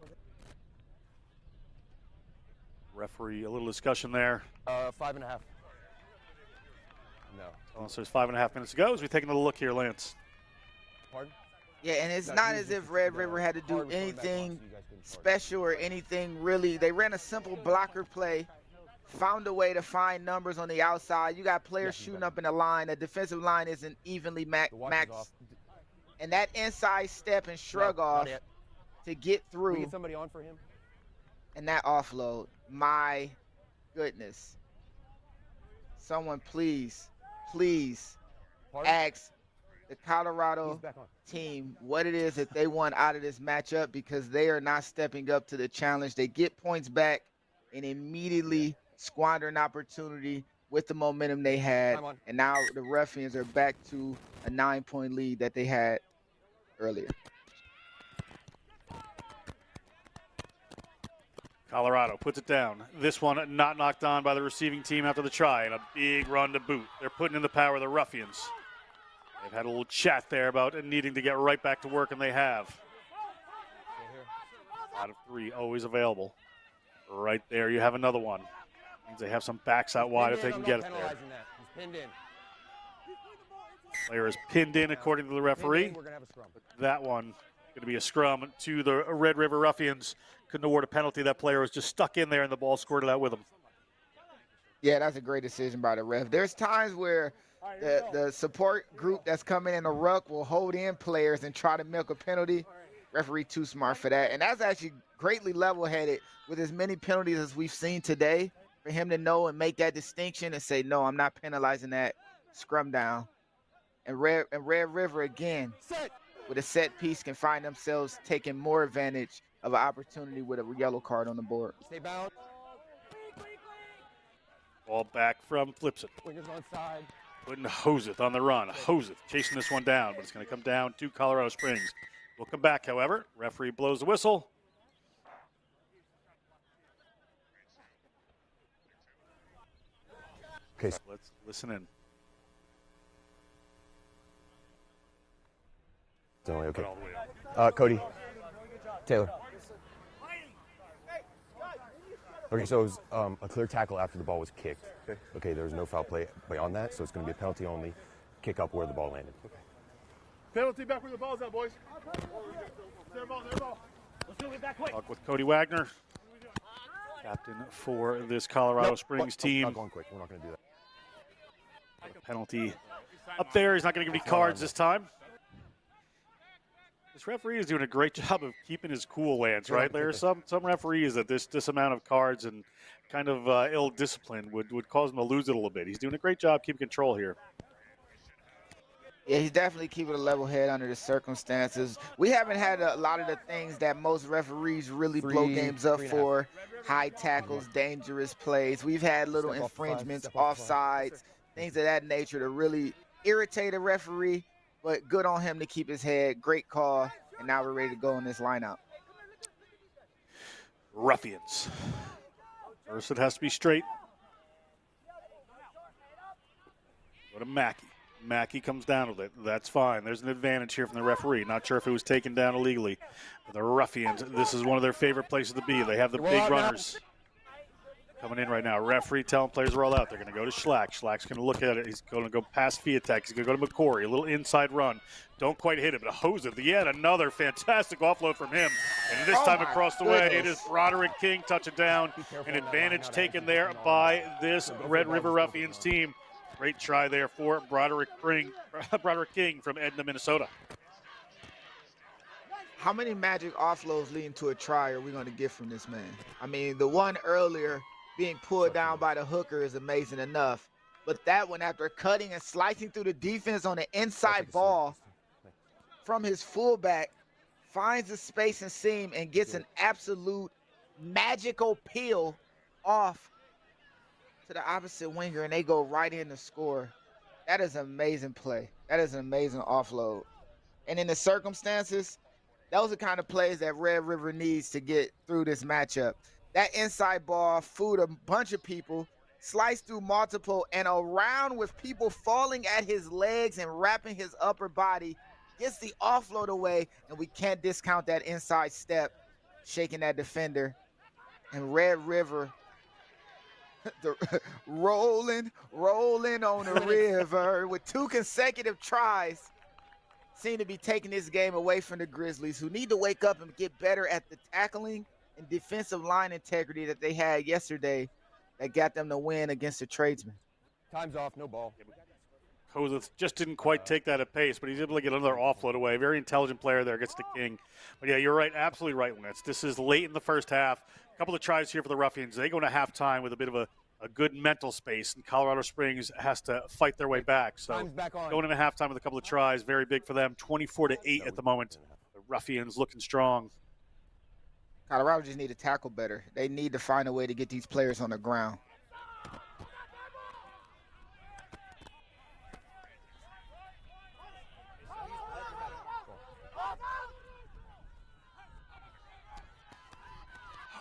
Referee, a little discussion there. 5.5. No. So there's 5.5 minutes to go as we take another look here, Lance. Pardon? Yeah, and it's not as if Red River had to do anything special or anything really. They ran a simple blocker play, found a way to find numbers on the outside. You got players shooting up in the line. The defensive line isn't evenly maxed. And that inside step and shrug off to get through. We get somebody on for him? And that offload. My goodness. Someone please ask the Colorado team what it is that they want out of this matchup, because they are not stepping up to the challenge. They get points back and immediately squander an opportunity with the momentum they had. And now the Ruffians are back to a 9-point lead that they had earlier. Colorado puts it down. This one not knocked on by the receiving team after the try, and a big run to boot. They're putting in the power of the Ruffians. They've had a little chat there about needing to get right back to work, and they have. Out of 3, always available. Right there, you have another one. Means they have some backs out wide if they can get it there. He's pinned in. Player is pinned in according to the referee. We're gonna have a scrum. That one going to be a scrum to the Red River Ruffians. Couldn't award a penalty. That player was just stuck in there, and the ball squirted out with him. Yeah, that's a great decision by the ref. There's times where the support group that's coming in the ruck will hold in players and try to milk a penalty. Referee too smart for that. And that's actually greatly level-headed with as many penalties as we've seen today, for him to know and make that distinction and say, no, I'm not penalizing that. Scrum down. And Red River, again, with a set piece, can find themselves taking more advantage of an opportunity with a yellow card on the board. Stay bound. Ball back from Flipson. Wingers on side. Putting Hoseth on the run. Hoseth chasing this one down, but it's going to come down to Colorado Springs. We'll come back, however. Referee blows the whistle. Okay. Let's listen in. Definitely okay. All the way up. Cody. Taylor. Okay, so it was a clear tackle after the ball was kicked. Okay, there was no foul play beyond that, so it's going to be a penalty only. Kick up where the ball landed. Okay. Penalty back where the ball's at, boys. Their ball, their ball. Let's move it back quick. Talk with Cody Wagner, captain for this Colorado Springs team. Not going quick. We're not going to do that. Penalty up there. He's not going to give any cards this time. This referee is doing a great job of keeping his cool, Lance, right? There are some referees that this amount of cards and kind of ill discipline would cause him to lose it a little bit. He's doing a great job keeping control here. Yeah, he's definitely keeping a level head under the circumstances. We haven't had a lot of the things that most referees really blow games up for. High tackles, dangerous plays. We've had little infringements, offsides, things of that nature to really irritate a referee. But good on him to keep his head. Great call. And now we're ready to go in this lineup. Ruffians. First, it has to be straight. Go to Mackey. Mackey comes down with it. That's fine. There's an advantage here from the referee. Not sure if it was taken down illegally. But the Ruffians, this is one of their favorite places to be. They have the big runners coming in right now. Referee telling players are all out. They're going to go to Schlack. Schlack's going to look at it. He's going to go past Fiatek. He's going to go to McCory. A little inside run. Don't quite hit it, but a hose it. Yet another fantastic offload from him. And this time across the way, it is Broderick King touching down. An advantage taken there by this Red River Ruffians team. Great try there for Broderick King from Edna, Minnesota. How many magic offloads leading to a try are we going to get from this man? I mean, the one earlier being pulled down by the hooker is amazing enough. But that one, after cutting and slicing through the defense on the inside ball from his fullback, finds the space and seam and gets an absolute magical peel off to the opposite winger, and they go right in to score. That is an amazing play. That is an amazing offload. And in the circumstances, those are the kind of plays that Red River needs to get through this matchup. That inside ball fooled a bunch of people, sliced through multiple, and around with people falling at his legs and wrapping his upper body, gets the offload away, and we can't discount that inside step, shaking that defender. And Red River rolling on the river with 2 consecutive tries seem to be taking this game away from the Grizzlies, who need to wake up and get better at the tackling and defensive line integrity that they had yesterday that got them to win against the Tradesmen. Time's off, no ball. Kozith just didn't quite take that at pace, but he's able to get another offload away. Very intelligent player there, gets to King. But yeah, you're right, absolutely right, Lance. This is late in the first half. A couple of tries here for the Ruffians. They go into halftime with a bit of a good mental space, and Colorado Springs has to fight their way back. So going into halftime with a couple of tries, very big for them. 24-8 at the moment. The Ruffians looking strong. Colorado just need to tackle better. They need to find a way to get these players on the ground.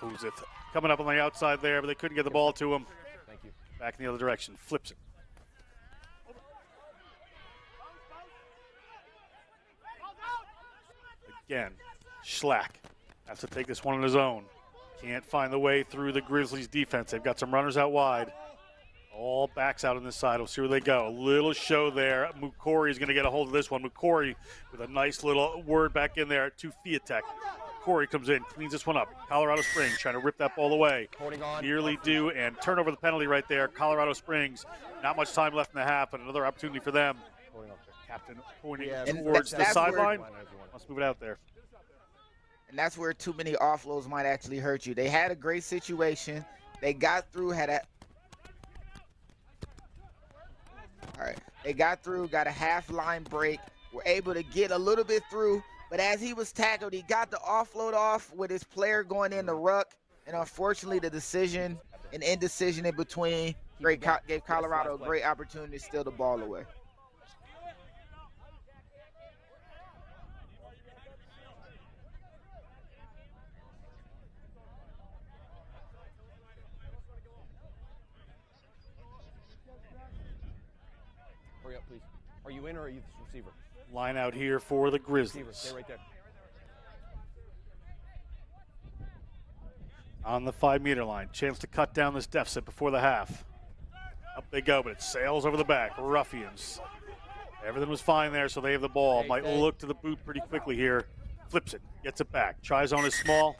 Kozith coming up on the outside there, but they couldn't get the ball to him. Thank you. Back in the other direction, flips it. Again, Schlack has to take this one on his own. Can't find the way through the Grizzlies defense. They've got some runners out wide. All backs out on this side. We'll see where they go. A little show there. Mukori is going to get a hold of this one. Mukori with a nice little word back in there to Fiatek. Corey comes in, cleans this one up. Colorado Springs trying to rip that ball away. Nearly do, and turn over the penalty right there. Colorado Springs, not much time left in the half, but another opportunity for them. Captain pointing towards the sideline. Let's move it out there. And that's where too many offloads might actually hurt you. They had a great situation. They got through, They got through, got a half line break, were able to get a little bit through. But as he was tackled, he got the offload off with his player going in the ruck. And unfortunately, the decision and indecision in between gave Colorado a great opportunity to steal the ball away. Hurry up, please. Are you in or are you the receiver? Line out here for the Receiver, Grizzlies. stay right there. On the 5-meter line. Chance to cut down this deficit before the half. Up they go, but it sails over the back. Ruffians. Everything was fine there, so they have the ball. Might look to the boot pretty quickly here. Flips it, gets it back. Try-zone is small.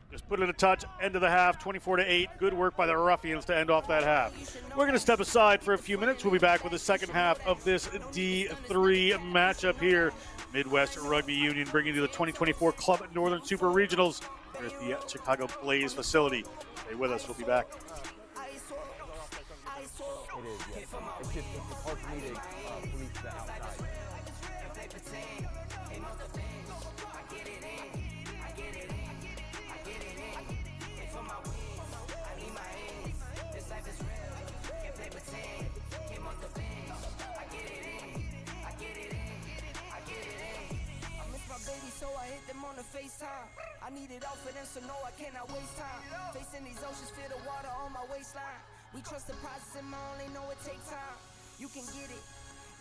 Just put it in a touch. End of the half, 24-8. Good work by the Ruffians to end off that half. We're going to step aside for a few minutes. We'll be back with the second half of this D3 matchup here. Midwest Rugby Union bringing you the 2024 Club Northern Super Regionals here at the Chicago Blaze facility. Stay with us. We'll be back. It is, yes. It's hard for me to police that outside. So I hit them on the FaceTime. I need it all for them, so no, I cannot waste time. Facing these oceans, feel the water on my waistline. We trust the process and my only know it takes time. You can get it,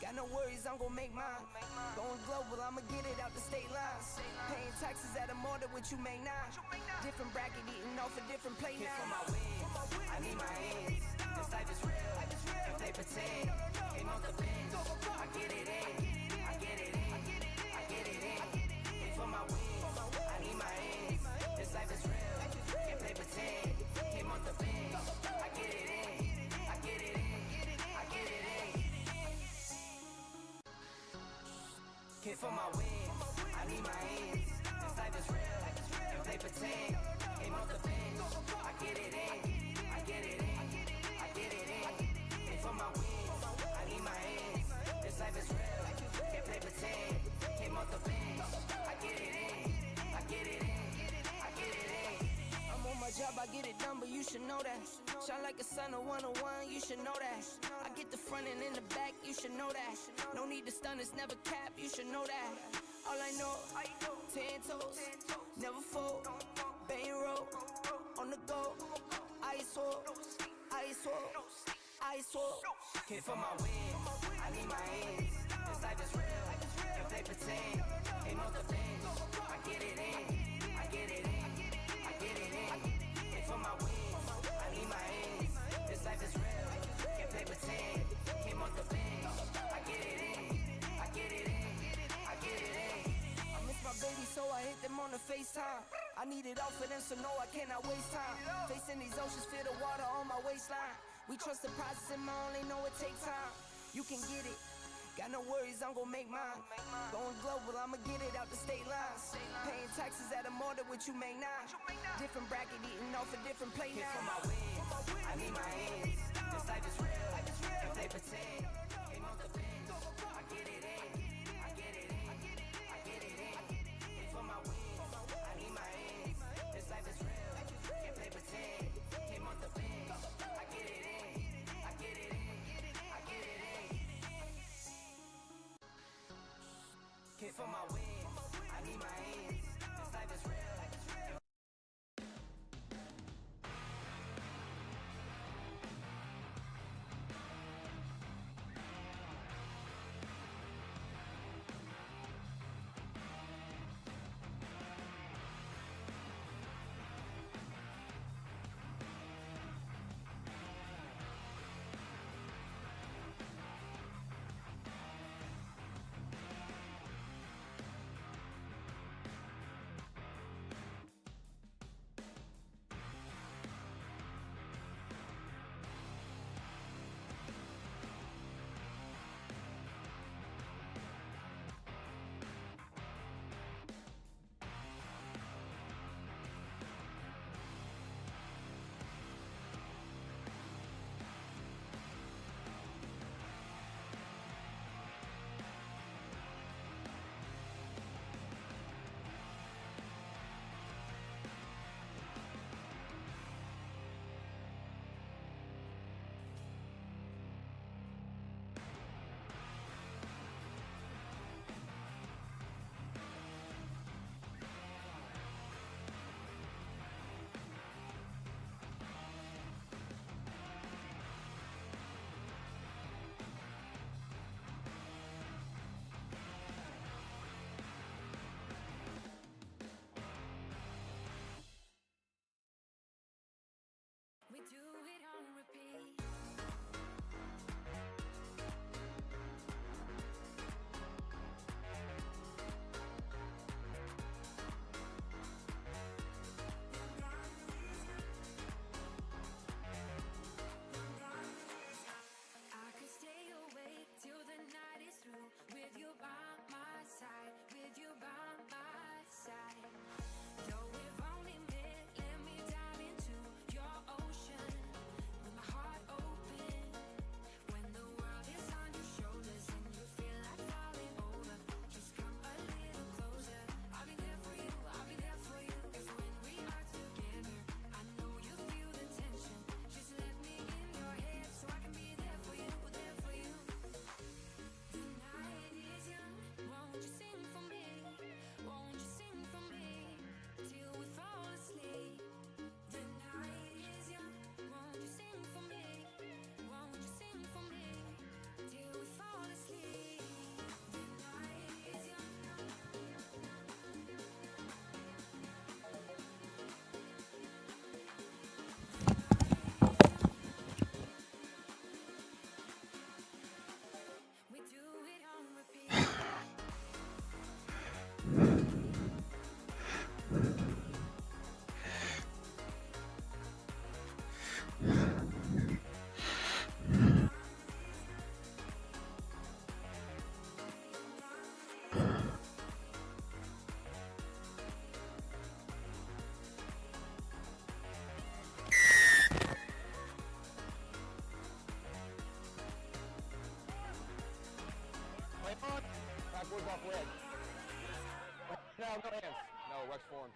got no worries, I'm gonna make mine. Going global, I'ma get it out the state lines. Paying taxes at a more than what you make now. Different bracket, eating off a different plate now. For my wins, I need my hands. This life is real, if they pretend. Came off the bench, I get it in, I get it in, I get it in. For my wins, I need my hands. This life is real, if they pretend. Came off the bench, I get it in, I get it in, I get it in. Kid for my wins, I need my hands. This life is real, if they pretend. Came off the bench, I get it in, I get it in, I get it in. Kid for my wins, I need my hands. This life is real, if they pretend. Came off the bench, I get it in, I get it in, I get it in. I'm on my job, I get it done, but you should know that. Shine like a sun of 101, you should know that. I get the front and in the back, you should know that. No need to stun, it's never cap, you should know that. All I know, 10 toes, never fold, bang roll, on the go, ice wall, ice wall, ice wall. Kid for my wins, I need my hands. This life is real, if they pretend. Came off the bench, I get it in, I get it in, I get it in. Kid for my wins, I need my hands. This life is real, if they pretend. Came off the bench, I get it in, I get it in, I get it in. I miss my baby, so I hit them on the FaceTime. I need it all for them, so no, I cannot waste time. Facing these oceans, feel the water on my waistline. We trust the process and my only know it takes time. You can get it, got no worries, I'm gonna make mine. Going global, I'ma get it out the state lines. Paying taxes at a more than what you make now. Different bracket, eating off a different plate now. For my wins, I need my hands. This life is real, if they pretend. Came off the bench, I get it in, I get it in, I get it in. And for my wins, I need my hands. This life is real, if they pretend. Came off the bench, I get it in, I get it in, I get it in. Kid for my wins, I need my hands. This life is real. do it on repeat. I could stay awake till the night is through with you by my side, with you by my side. Though we've only met, let me dive into your ocean with my heart open. When the world is on your shoulders and you feel like falling over, just come a little closer. I'll be there for you, I'll be there for you. 'Cause when we are together, I know you feel the tension. Just let me in your head so I can be there for you, there for you. The night is young, won't you sing for me? Won't you sing for me till we fall asleep? The night is young, won't you sing for me? Won't you sing for me till we fall asleep? The night is young. We do it on repeat. Backwards off leg. No hands. No, Rex form.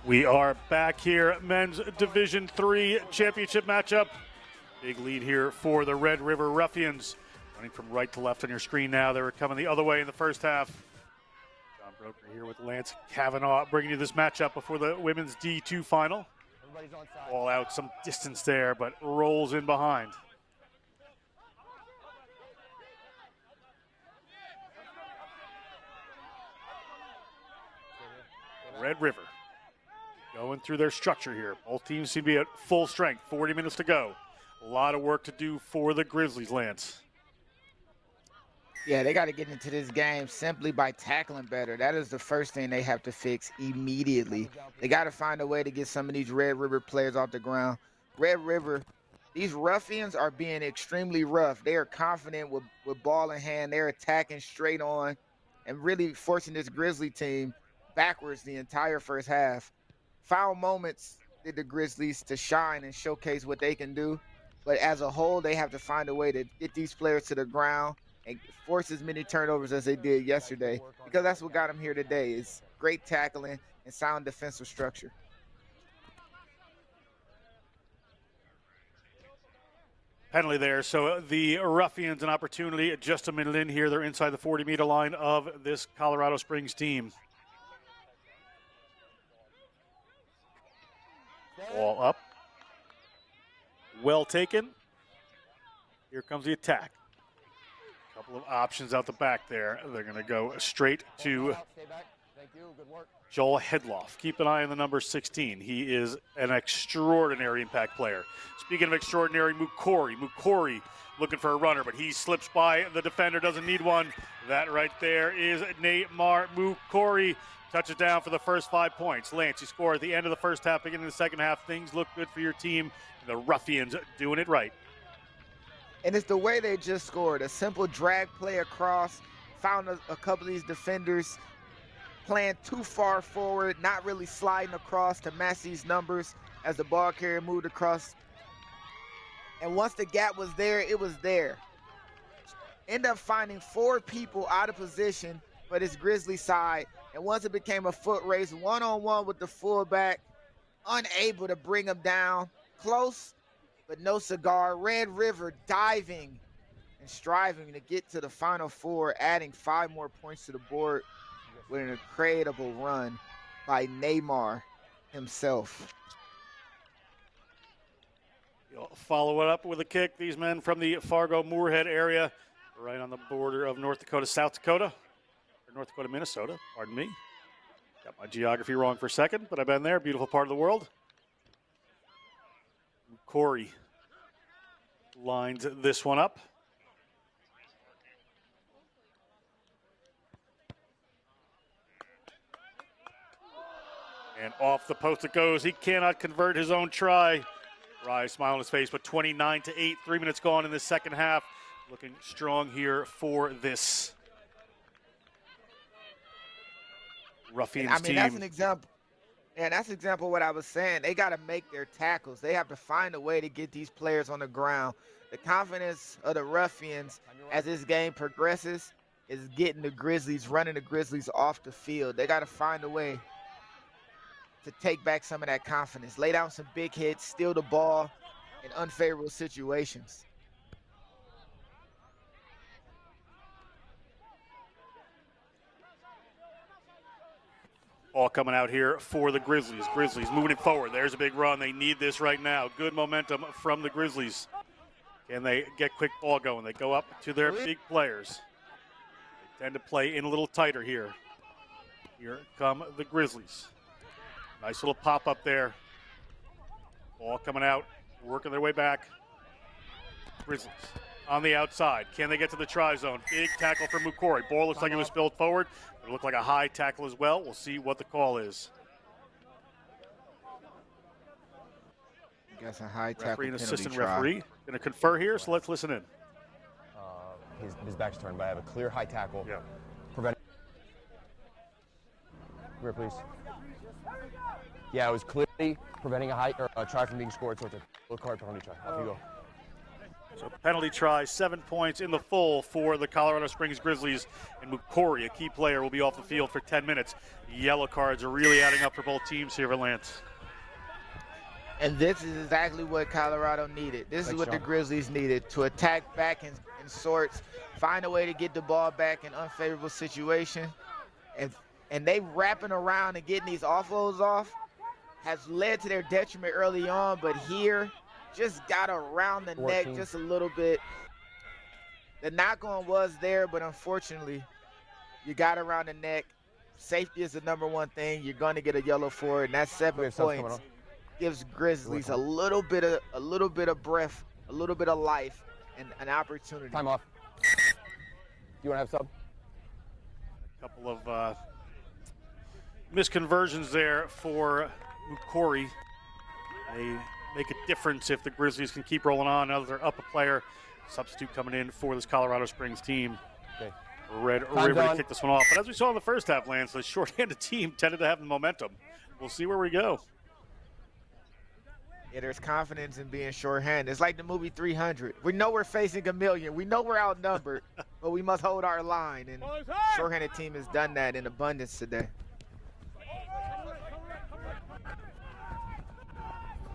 We are back here, men's Division III championship matchup. Big lead here for the Red River Ruffians. Running from right to left on your screen now. They were coming the other way in the first half. John Broker here with Lance Kavanaugh bringing you this matchup before the women's D2 final. Everybody's on side. Ball out some distance there, but rolls in behind. Red River going through their structure here. Both teams seem to be at full strength. 40 minutes to go. A lot of work to do for the Grizzlies, Lance. Yeah, they got to get into this game simply by tackling better. That is the first thing they have to fix immediately. They got to find a way to get some of these Red River players off the ground. Red River, these Ruffians are being extremely rough. They are confident with ball in hand. They're attacking straight on and really forcing this Grizzly team backwards the entire first half. Foul moments did the Grizzlies to shine and showcase what they can do. But as a whole, they have to find a way to get these players to the ground and force as many turnovers as they did yesterday, because that's what got them here today is great tackling and sound defensive structure. Penalty there, so the Ruffians an opportunity just a minute in here. They're inside the 40-meter line of this Colorado Springs team. Ball up. Well taken. Here comes the attack. Couple of options out the back there. They're going to go straight to Stay back. Thank you. Good work. Joel Hedloff. Keep an eye on the number 16. He is an extraordinary impact player. Speaking of extraordinary, Mukori. Mukori looking for a runner, but he slips by the defender, doesn't need one. That right there is Neymar Mukori. Touches down for the first 5 points. Lance, you score at the end of the first half, beginning of the second half. Things look good for your team. The Ruffians doing it right. And it's the way they just scored. A simple drag play across, found a couple of these defenders playing too far forward, not really sliding across to match these numbers as the ball carrier moved across. And once the gap was there, it was there. End up finding 4 people out of position for this Grizzly side. And once it became a foot race, one-on-one with the fullback, unable to bring him down. Close, but no cigar. Red River diving and striving to get to the Final Four, adding 5 more points to the board with an incredible run by Neymar himself. You'll follow it up with a kick. These men from the Fargo-Moorhead area right on the border of North Dakota, South Dakota, or North Dakota, Minnesota, pardon me. Got my geography wrong for a second, but I've been there. Beautiful part of the world. Corey lines this one up. And off the post it goes. He cannot convert his own try. Rye, smile on his face, but 29-8, 3 minutes gone in the second half. Looking strong here for this Ruffians team. That's an example. And that's an example of what I was saying. They got to make their tackles. They have to find a way to get these players on the ground. The confidence of the Ruffians as this game progresses is getting the Grizzlies, running the Grizzlies off the field. They got to find a way to take back some of that confidence, lay down some big hits, steal the ball in unfavorable situations. Ball coming out here for the Grizzlies. Grizzlies moving it forward. There's a big run. They need this right now. Good momentum from the Grizzlies. Can they get quick ball going? They go up to their big players. They tend to play in a little tighter here. Here come the Grizzlies. Nice little pop up there. Ball coming out, working their way back. Grizzlies on the outside. Can they get to the try zone? Big tackle from Mukori. Ball looks like it was spilled forward. It looked like a high tackle as well. We'll see what the call is. I guess a high tackle Referee and penalty assistant try. referee going to confer here, so let's listen in. His back's turned, but I have a clear high tackle. Yeah. Preventing. Come here, please. Yeah, it was clearly preventing a try from being scored, so it's a little card penalty try. Off you go. So penalty try, 7 points in the full for the Colorado Springs Grizzlies. And Mukori, a key player, will be off the field for 10 minutes. Yellow cards are really adding up for both teams here for Lance. And this is exactly what Colorado needed. This is what the Grizzlies needed, to attack back in sorts, find a way to get the ball back in unfavorable situation. And they wrapping around and getting these offloads off has led to their detriment early on, but here just got around the neck just a little bit. The knock-on was there, but unfortunately, you got around the neck. Safety is the #1 thing. You're going to get a yellow for it, and that's 7 points. Gives Grizzlies a little bit of breath, a little bit of life, and an opportunity. Time off. You want to have sub? A couple of misconversions there for Mukori. They make a difference if the Grizzlies can keep rolling on. Now that they're up a player, substitute coming in for this Colorado Springs team. Okay. Ready to kick this one off. But as we saw in the first half, Lance, the short-handed team tended to have the momentum. We'll see where we go. Yeah, there's confidence in being short-handed. It's like the movie 300. We know we're facing a million. We know we're outnumbered, but we must hold our line. And short-handed team has done that in abundance today.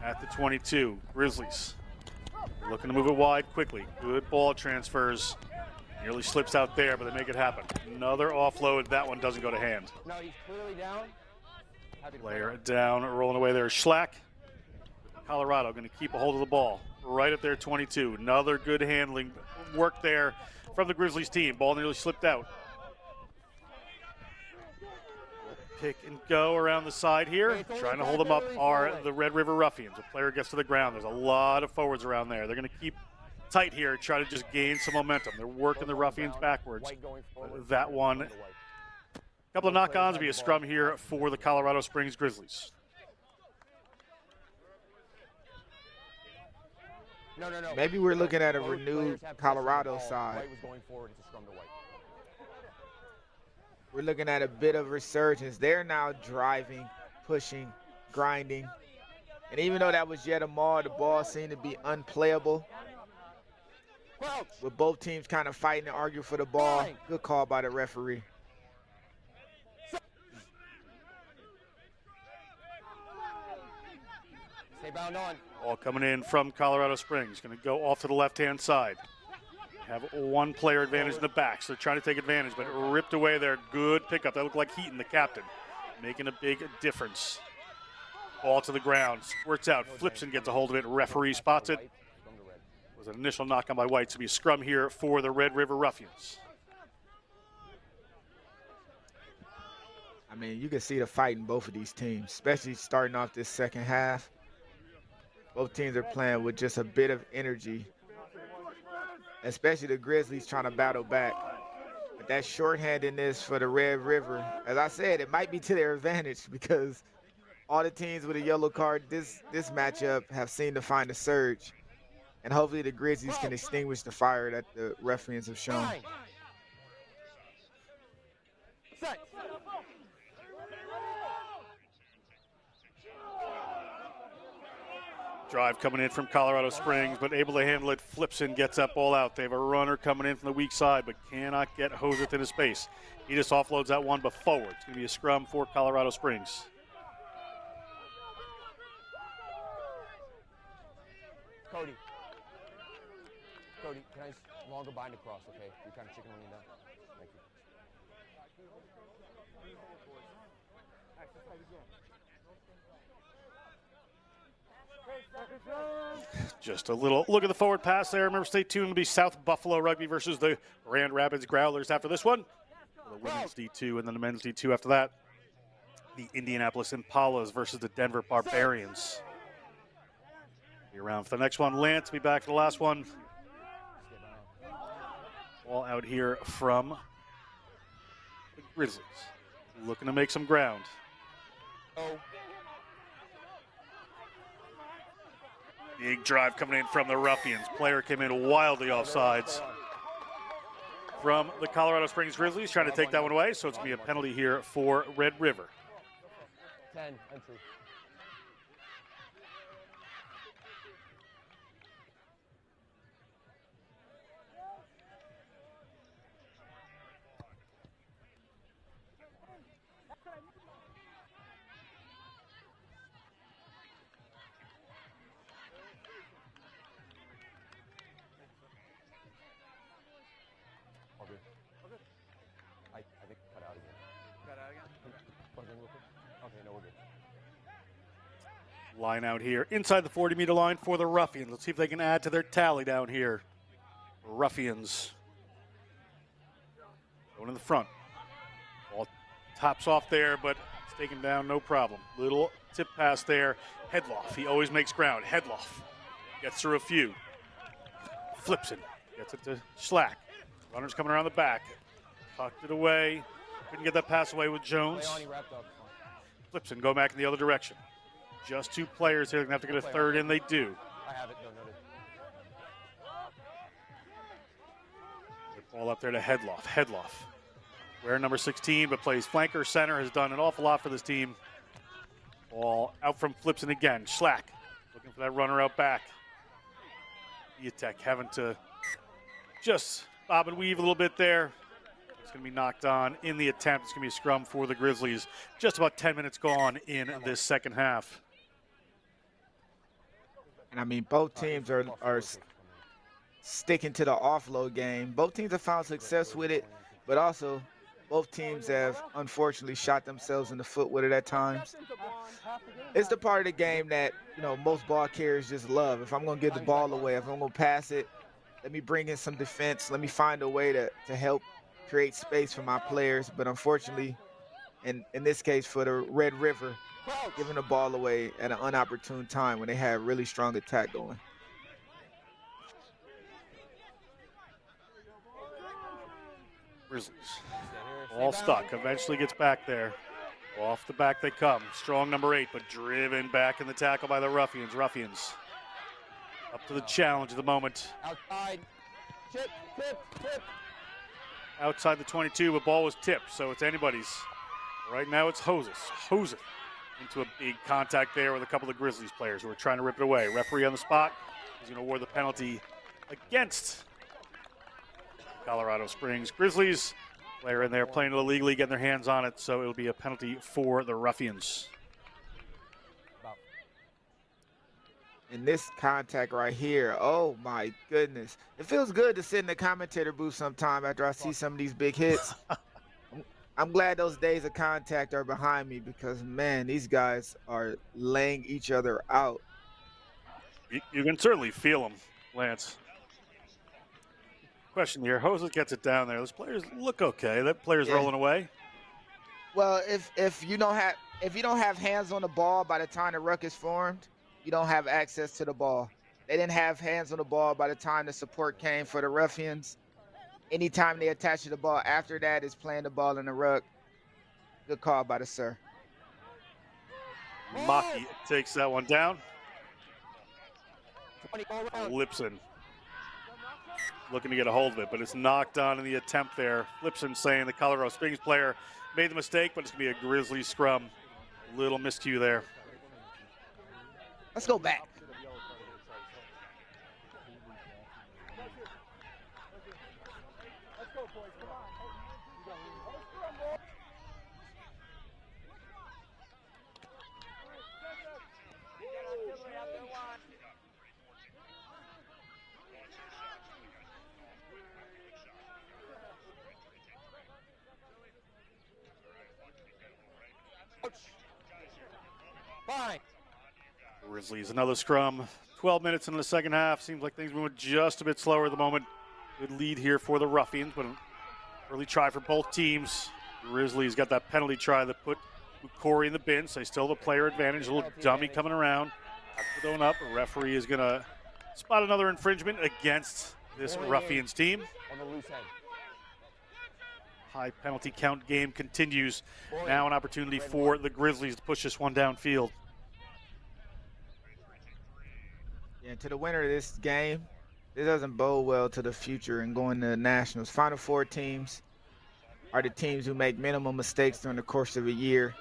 At the 22, Grizzlies looking to move it wide quickly. Good ball transfers. Nearly slips out there, but they make it happen. Another offload. That one doesn't go to hand. No, he's clearly down. Player down, rolling away there. Schlack. Colorado going to keep a hold of the ball right at their 22. Another good handling work there from the Grizzlies team. Ball nearly slipped out. Pick and go around the side here. Trying to hold them up are the Red River Ruffians. A player gets to the ground. There's a lot of forwards around there. They're going to keep tight here, try to just gain some momentum. They're working the Ruffians backwards. That one, a couple of knock-ons, be a scrum here for the Colorado Springs Grizzlies. No. Maybe we're looking at a renewed Colorado side. White was going forward. It's a scrum to White. We're looking at a bit of resurgence. They're now driving, pushing, grinding. And even though that was yet a maul, the ball seemed to be unplayable. With both teams kind of fighting and arguing for the ball. Good call by the referee. Stay bound on. Ball coming in from Colorado Springs. Going to go off to the left-hand side. Have one player advantage in the back, so they're trying to take advantage, but ripped away there. Good pickup. That looked like Heaton, the captain, making a big difference. Ball to the ground. Squirts out. Flips and gets a hold of it. Referee spots it. was an initial knock on by White. To be a scrum here for the Red River Ruffians. I mean, you can see the fight in both of these teams, especially starting off this second half. Both teams are playing with just a bit of energy, especially the Grizzlies trying to battle back. But that shorthandedness for the Red River, as I said, it might be to their advantage because all the teams with a yellow card this matchup have seemed to find a surge. And hopefully the Grizzlies can extinguish the fire that the Ruffians have shown. Drive coming in from Colorado Springs, but able to handle it. Flips in, gets that ball out. They have a runner coming in from the weak side, but cannot get Hoseth into space. He just offloads that one, but forward. It's going to be a scrum for Colorado Springs. Cody, can I just longer bind across, okay? You're kind of chicken running down. Thank you. Just a little look at the forward pass there. Remember, stay tuned. It'll be South Buffalo Rugby versus the Grand Rapids Growlers after this one. The women's D2 and then the men's D2 after that. The Indianapolis Impalas versus the Denver Barbarians. Be around for the next one. Lance, be back for the last one. Ball out here from the Grizzlies. Looking to make some ground. Big drive coming in from the Ruffians. Player came in wildly offsides from the Colorado Springs Grizzlies, trying to take that one away. So it's going to be a penalty here for Red River. 10, entry. I think cut out again. Cut out again? Plug in real quick. Okay, no, we're good. Line out here inside the 40-meter line for the Ruffians. Let's see if they can add to their tally down here. Ruffians going in the front. Ball tops off there, but it's taken down, no problem. Little tip pass there. Headloff. He always makes ground. Headloff gets through a few. Flips it. Gets it to Schlack. Runners coming around the back. Tucked it away. Couldn't get that pass away with Jones. Flips and go back in the other direction. Just two players here. They're going to have to get a third in. They do. I have it. No, noted. Ball up there to Headloff. Headloff. Wearing number 16, but plays flanker center. Has done an awful lot for this team. Ball out from Flipson again. Schlack looking for that runner out back. Viatek having to just bob and weave a little bit there. It's going to be knocked on in the attempt. It's going to be a scrum for the Grizzlies. Just about 10 minutes gone in this second half. And I mean, both teams are sticking to the offload game. Both teams have found success with it, but also both teams have unfortunately shot themselves in the foot with it at times. It's the part of the game that, you know, most ball carriers just love. If I'm going to give the ball away, if I'm going to pass it, let me bring in some defense. Let me find a way to help create space for my players. But unfortunately, in this case for the Red River, giving the ball away at an unopportune time when they had really strong attack going. Grizzlies. All stuck. Eventually gets back there. Off the back they come. Strong number 8, but driven back in the tackle by the Ruffians. Ruffians up to the challenge at the moment. Outside. Tip. Outside the 22, but ball was tipped, so it's anybody's. Right now it's Hoseth into a big contact there with a couple of Grizzlies players who are trying to rip it away. Referee on the spot. He's going to award the penalty against Colorado Springs Grizzlies. Player in there playing illegally, getting their hands on it, so it'll be a penalty for the Ruffians. In this contact right here, oh my goodness. It feels good to sit in the commentator booth sometime after I see some of these big hits. I'm glad those days of contact are behind me because, man, these guys are laying each other out. You can certainly feel them, Lance. Question here. Hoses gets it down there. Those players look okay. That player's Yeah. rolling away. Well, if you don't have hands on the ball by the time the ruck is formed, you don't have access to the ball. They didn't have hands on the ball by the time the support came for the Ruffians. Anytime they attach to the ball after that is playing the ball in the ruck. Good call by the sir. Maki takes that one down. Lipson looking to get a hold of it, but it's knocked on in the attempt there. Lipson saying the Colorado Springs player made the mistake, but it's going to be a Grizzlies scrum. Little miscue there. Let's go back. Fine. Grizzlies, another scrum. 12 minutes into the second half. Seems like things moving just a bit slower at the moment. Good lead here for the Ruffians, but an early try for both teams. Grizzlies got that penalty try that put Corey in the bin, so they still have a player advantage. A little dummy coming around. Going up. A referee is going to spot another infringement against this Ruffians team. On the loose end. High penalty count game continues. Now an opportunity for the Grizzlies to push this one downfield. Yeah, to the winner of this game, this doesn't bode well to the future and going to the Nationals. Final four teams are the teams who make minimum mistakes during the course of a year.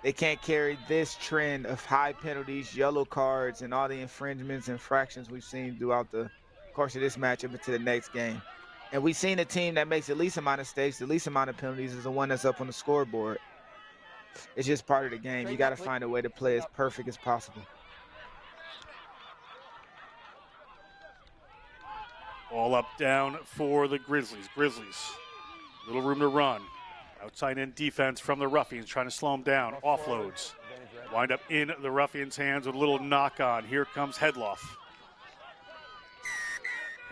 They can't carry this trend of high penalties, yellow cards, and all the infringements and infractions we've seen throughout the course of this matchup into the next game. And we've seen a team that makes the least amount of mistakes, the least amount of penalties is the one that's up on the scoreboard. It's just part of the game. You got to find a way to play as perfect as possible. All up down for the Grizzlies. Grizzlies, little room to run. Outside in defense from the Ruffians, trying to slow them down. Offloads. Wind up in the Ruffians' hands with a little knock on. Here comes Headloff.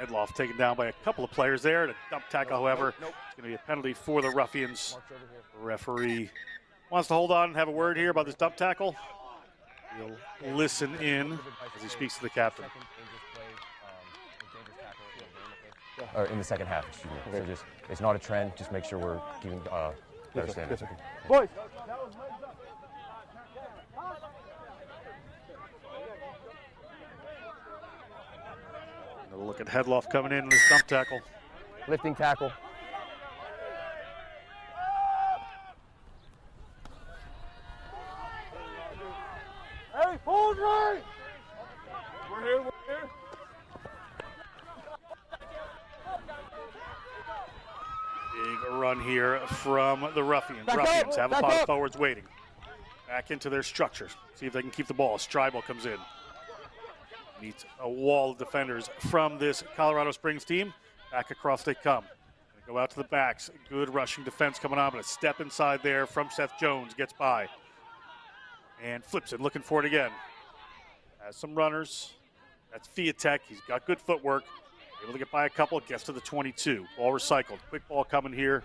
Headloff taken down by a couple of players there. A dump tackle, however, it's going to be a penalty for the Ruffians. The referee wants to hold on and have a word here about this dump tackle. He'll listen in as he speaks to the captain. Or in the second half, excuse me. So just, it's not a trend. Just make sure we're giving better standards. Boys. Another look at Headloff coming in this dump tackle. Lifting tackle. Hey, hold right. We're here. Big run here from the Ruffians. Ruffians have a lot of forwards waiting. Back into their structure. See if they can keep the ball. Stribel comes in. Meets a wall of defenders from this Colorado Springs team. Back across they come. Go out to the backs. Good rushing defense coming on, but a step inside there from Seth Jones. Gets by. And flips it, looking for it again. Has some runners. That's Fiatek. He's got good footwork. Able to get by a couple, gets to the 22. Ball recycled. Quick ball coming here.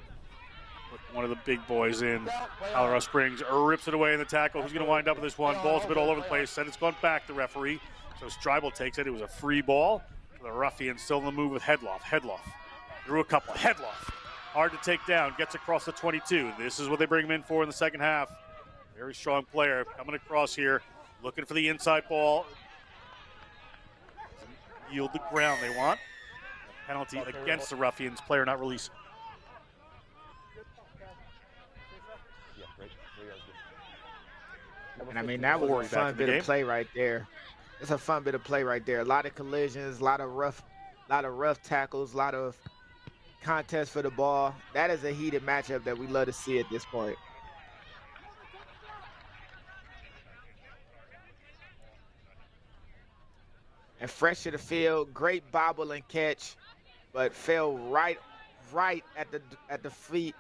Put one of the big boys in. Colorado Springs rips it away in the tackle. Who's going to wind up with this one? Ball's a bit all over the place. And it's gone back, the referee. So Stribel takes it. It was a free ball. The Ruffians still in the move with Headloff. Headloff threw a couple. Headloff, hard to take down. Gets across the 22. This is what they bring him in for in the second half. Very strong player coming across here. Looking for the inside ball. Doesn't yield the ground they want. Penalty against the Ruffians. Player not released. And I mean, that was a fun bit of play right there. It's a fun bit of play right there. A lot of collisions, a lot of rough tackles, a lot of contests for the ball. That is a heated matchup that we love to see at this point. And fresh to the field, great bobble and catch, but fell right at the feet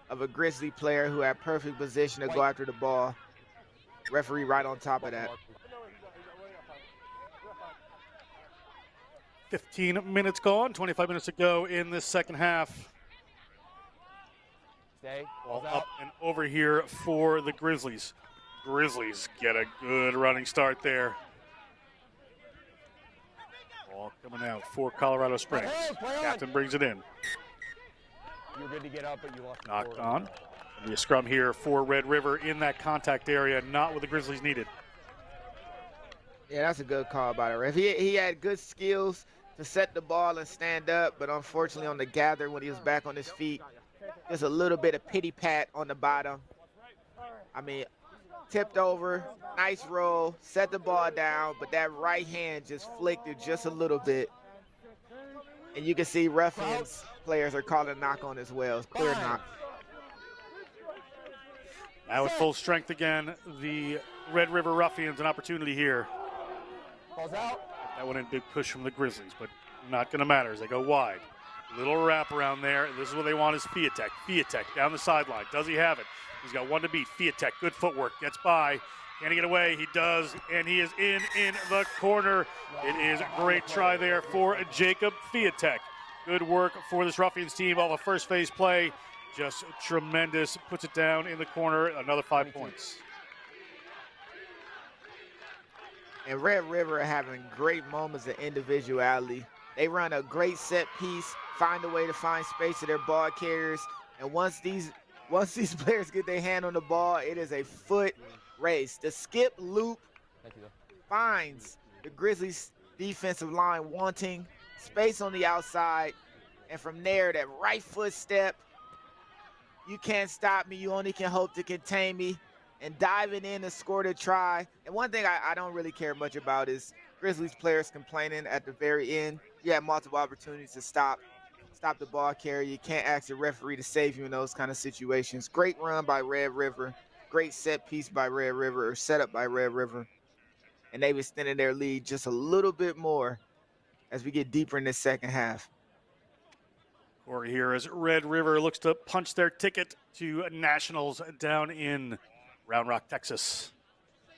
of a Grizzly player who had perfect position to go after the ball. Referee right on top of that. 15 minutes gone, 25 minutes to go in this second half. Stay. Ball Ball's up and over here for the Grizzlies. Grizzlies get a good running start there. Ball coming out for Colorado Springs. Captain brings it in. You're good to get up, but you lost. Knocked on. Gonna be a scrum here for Red River in that contact area, not what the Grizzlies needed. Yeah, that's a good call by the ref. He had good skills to set the ball and stand up, but unfortunately on the gather when he was back on his feet, just a little bit of pity pat on the bottom. I mean, tipped over, nice roll, set the ball down, but that right hand just flicked it just a little bit. And you can see Ruffians players are calling a knock on as well. Clear knock. Now at full strength again, the Red River Ruffians, an opportunity here. Ball's out. That one in big push from the Grizzlies, but not going to matter as they go wide. Little wrap around there. This is what they want is Fiatek. Fiatek down the sideline. Does he have it? He's got one to beat. Fiatek, good footwork. Gets by. Can he get away? He does, and he is in the corner. It is a great try there for Jacob Fiatek. Good work for this Ruffians team. All the first phase play, just tremendous. Puts it down in the corner. Another 5 points. And Red River are having great moments of individuality. They run a great set piece, find a way to find space to their ball carriers, and once these players get their hand on the ball, it is a foot race. The skip loop finds the Grizzlies defensive line wanting space on the outside, and from there, that right foot step, you can't stop me, you only can hope to contain me, and diving in to score the try. And one thing I don't really care much about is Grizzlies players complaining at the very end. You have multiple opportunities to stop the ball carrier. You can't ask the referee to save you in those kind of situations. Great run by Red River. Great set piece by Red River, or setup by Red River. And they've extended their lead just a little bit more as we get deeper in this second half. Corey here as Red River looks to punch their ticket to Nationals down in Round Rock, Texas,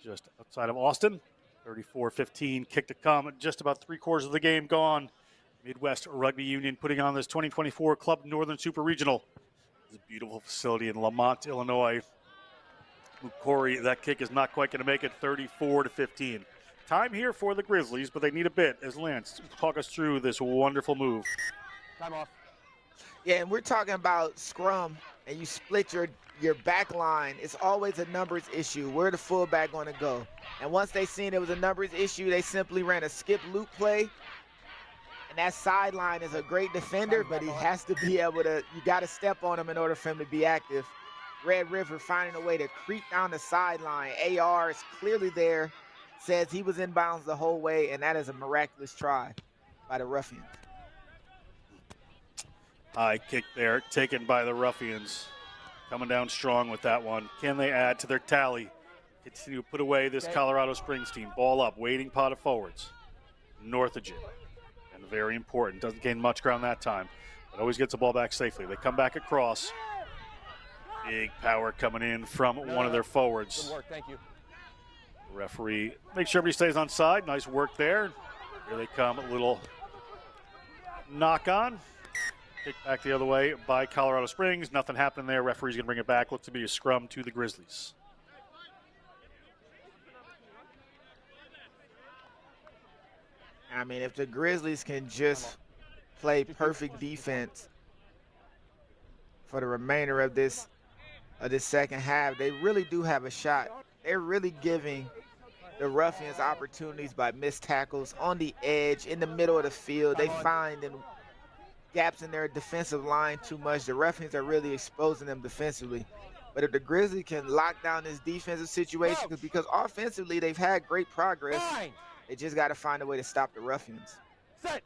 just outside of Austin. 34-15, kick to come, just about 3/4 of the game gone. Midwest Rugby Union putting on this 2024 Club Northern Super Regional. It's a beautiful facility in Lamont, Illinois. Corey, that kick is not quite going to make it. 34-15. Time here for the Grizzlies, but they need a bit as Lance talk us through this wonderful move. Time off. Yeah, and we're talking about scrum, and you split your back line. It's always a numbers issue. Where the fullback going to go? And once they seen it was a numbers issue, they simply ran a skip loop play. And that sideline is a great defender, but he has to be able to, you got to step on him in order for him to be active. Red River finding a way to creep down the sideline. AR is clearly there, says he was in bounds the whole way, and that is a miraculous try by the Ruffians. High kick there, taken by the Ruffians. Coming down strong with that one. Can they add to their tally? Continue to put away this Colorado Springs team. Ball up, waiting pot of forwards. Northagen. And very important. Doesn't gain much ground that time, but always gets the ball back safely. They come back across. Big power coming in from one of their forwards. Good work, thank you. Referee, make sure everybody stays on side. Nice work there. Here they come, a little knock on. Kick back the other way by Colorado Springs. Nothing happened there. Referee's going to bring it back. Looks to be a scrum to the Grizzlies. I mean, if the Grizzlies can just play perfect defense for the remainder of this second half, they really do have a shot. They're really giving the Ruffians opportunities by missed tackles on the edge, in the middle of the field. They find gaps in their defensive line too much. The Ruffians are really exposing them defensively. But if the Grizzlies can lock down this defensive situation, because offensively they've had great progress, they just got to find a way to stop the Ruffians. Set.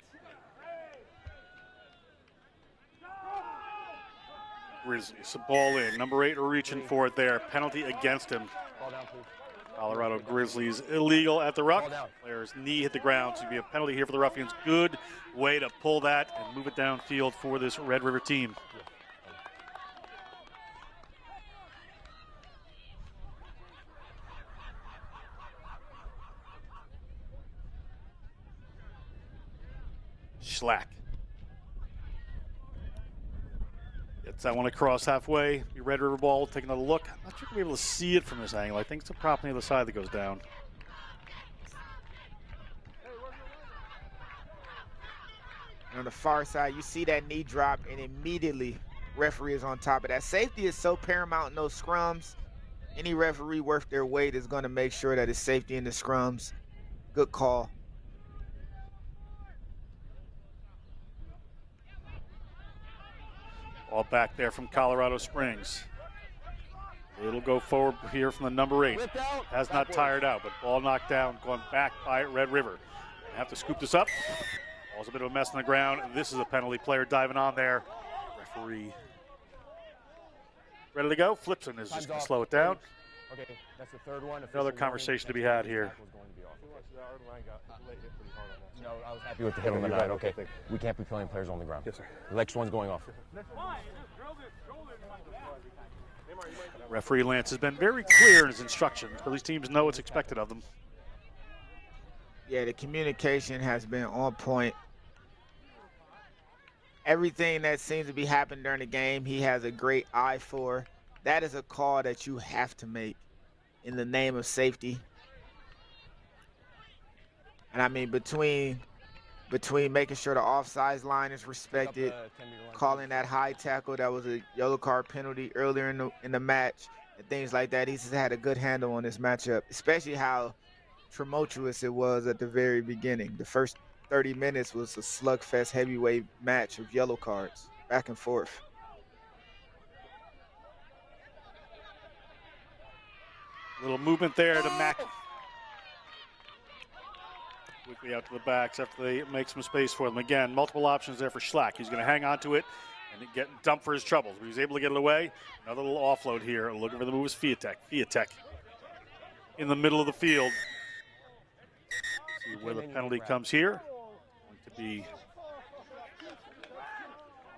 Grizzlies, ball in. Number 8 reaching for it there. Penalty against him. Ball down, please. Colorado Grizzlies illegal at the ruck. Ball down. Player's knee hit the ground, so it'll be a penalty here for the Ruffians. Good way to pull that and move it downfield for this Red River team. Schlack. Gets that one across halfway. The Red River ball, take another look. I'm not sure we'll be able to see it from this angle. I think it's the prop on the other side that goes down. On the far side, you see that knee drop, and immediately referee is on top of that. Safety is so paramount in those scrums. Any referee worth their weight is going to make sure that it's safety in the scrums. Good call. All back there from Colorado Springs. It'll go forward here from the number 8. Has not tired out, but ball knocked down, going back by Red River. They have to scoop this up. Ball's a bit of a mess on the ground. This is a penalty. Player diving on there. Referee ready to go. Flipson is just going to slow it down. Okay, that's the third one. Another conversation to be had here. No, I was happy with the hit on the 9. Okay, we can't be playing players on the ground. Yes, sir. The next one's going off. Referee Lance has been very clear in his instructions, so these teams know what's expected of them. Yeah, the communication has been on point. Everything that seems to be happening during the game, he has a great eye for. That is a call that you have to make in the name of safety. And I mean, between making sure the offsides line is respected, calling that high tackle that was a yellow card penalty earlier in the match, and things like that, he's had a good handle on this matchup, especially how tumultuous it was at the very beginning. The first 30 minutes was a slugfest heavyweight match of yellow cards, back and forth. Little movement there to Mack. Quickly out to the backs after they make some space for them. Again, multiple options there for Schlack. He's going to hang on to it and get dumped for his troubles. But he's able to get it away. Another little offload here. Looking for the move is Fiatek. Fiatek in the middle of the field. See where the penalty comes here. Going to be.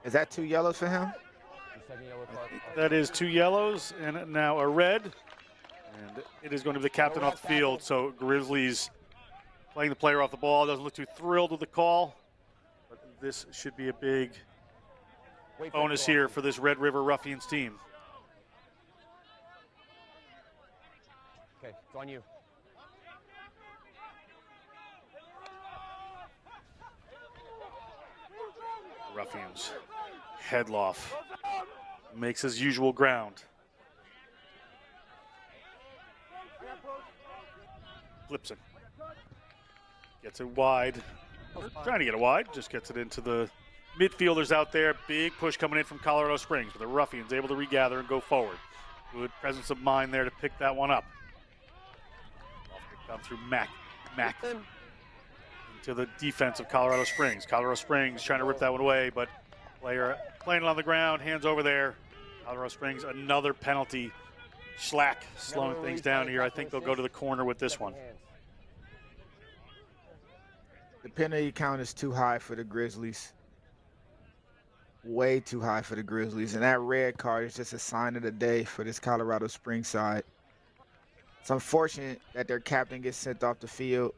Is that 2 yellows for him? That is 2 yellows and now a red. And it is going to be the captain off the field. So Grizzlies playing the player off the ball. Doesn't look too thrilled with the call. But this should be a big bonus here for this Red River Ruffians team. Okay, it's on you. Ruffians. Headloff. Makes his usual ground. Flipson. Gets it wide. Trying to get it wide. Just gets it into the midfielders out there. Big push coming in from Colorado Springs. But the Ruffians able to regather and go forward. Good presence of mind there to pick that one up. Come through Mack. Mack into the defense of Colorado Springs. Colorado Springs trying to rip that one away, but player playing it on the ground, hands over there. Colorado Springs, another penalty. Schlack slowing things down here. I think they'll go to the corner with this one. The penalty count is too high for the Grizzlies. Way too high for the Grizzlies. And that red card is just a sign of the day for this Colorado Springs side. It's unfortunate that their captain gets sent off the field,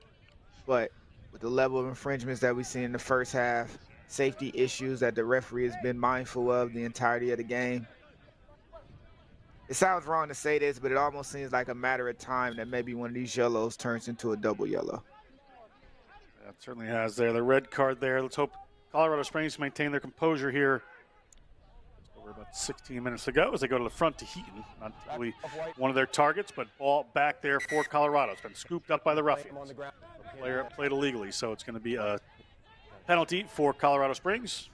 but with the level of infringements that we see in the first half, safety issues that the referee has been mindful of the entirety of the game, it sounds wrong to say this, but it almost seems like a matter of time that maybe one of these yellows turns into a double yellow. That certainly has there. The red card there. Let's hope Colorado Springs maintain their composure here. Over about 16 minutes to go as they go to the front to Heaton. Not really one of their targets, but ball back there for Colorado. It's been scooped up by the Ruffians. The player played illegally, so it's going to be a penalty for Colorado Springs.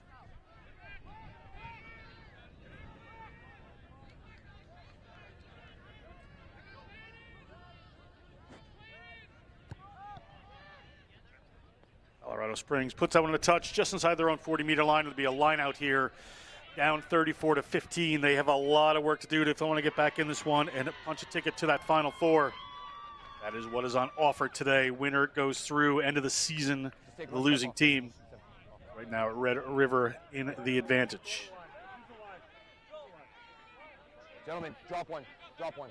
Colorado Springs puts that one in a touch just inside their own 40-meter line. It'll be a line out here, down 34-15. They have a lot of work to do if they want to get back in this one and punch a ticket to that Final Four. That is what is on offer today. Winner goes through, end of the season, the losing team. Right now, Red River in the advantage. Gentlemen, drop one. Drop one.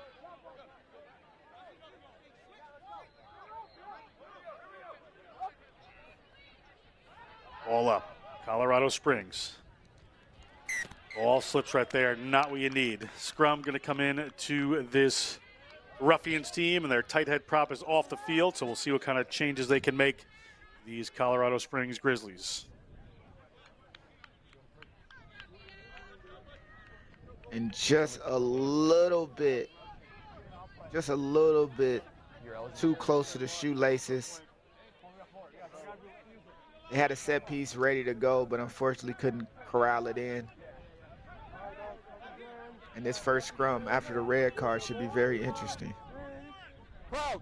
Ball up. Colorado Springs. Ball slips right there. Not what you need. Scrum going to come in to this Ruffians team, and their tight head prop is off the field, so we'll see what kind of changes they can make, these Colorado Springs Grizzlies. And just a little bit too close to the shoelaces. They had a set piece ready to go, but unfortunately couldn't corral it in. And this first scrum after the red card should be very interesting. Crouch.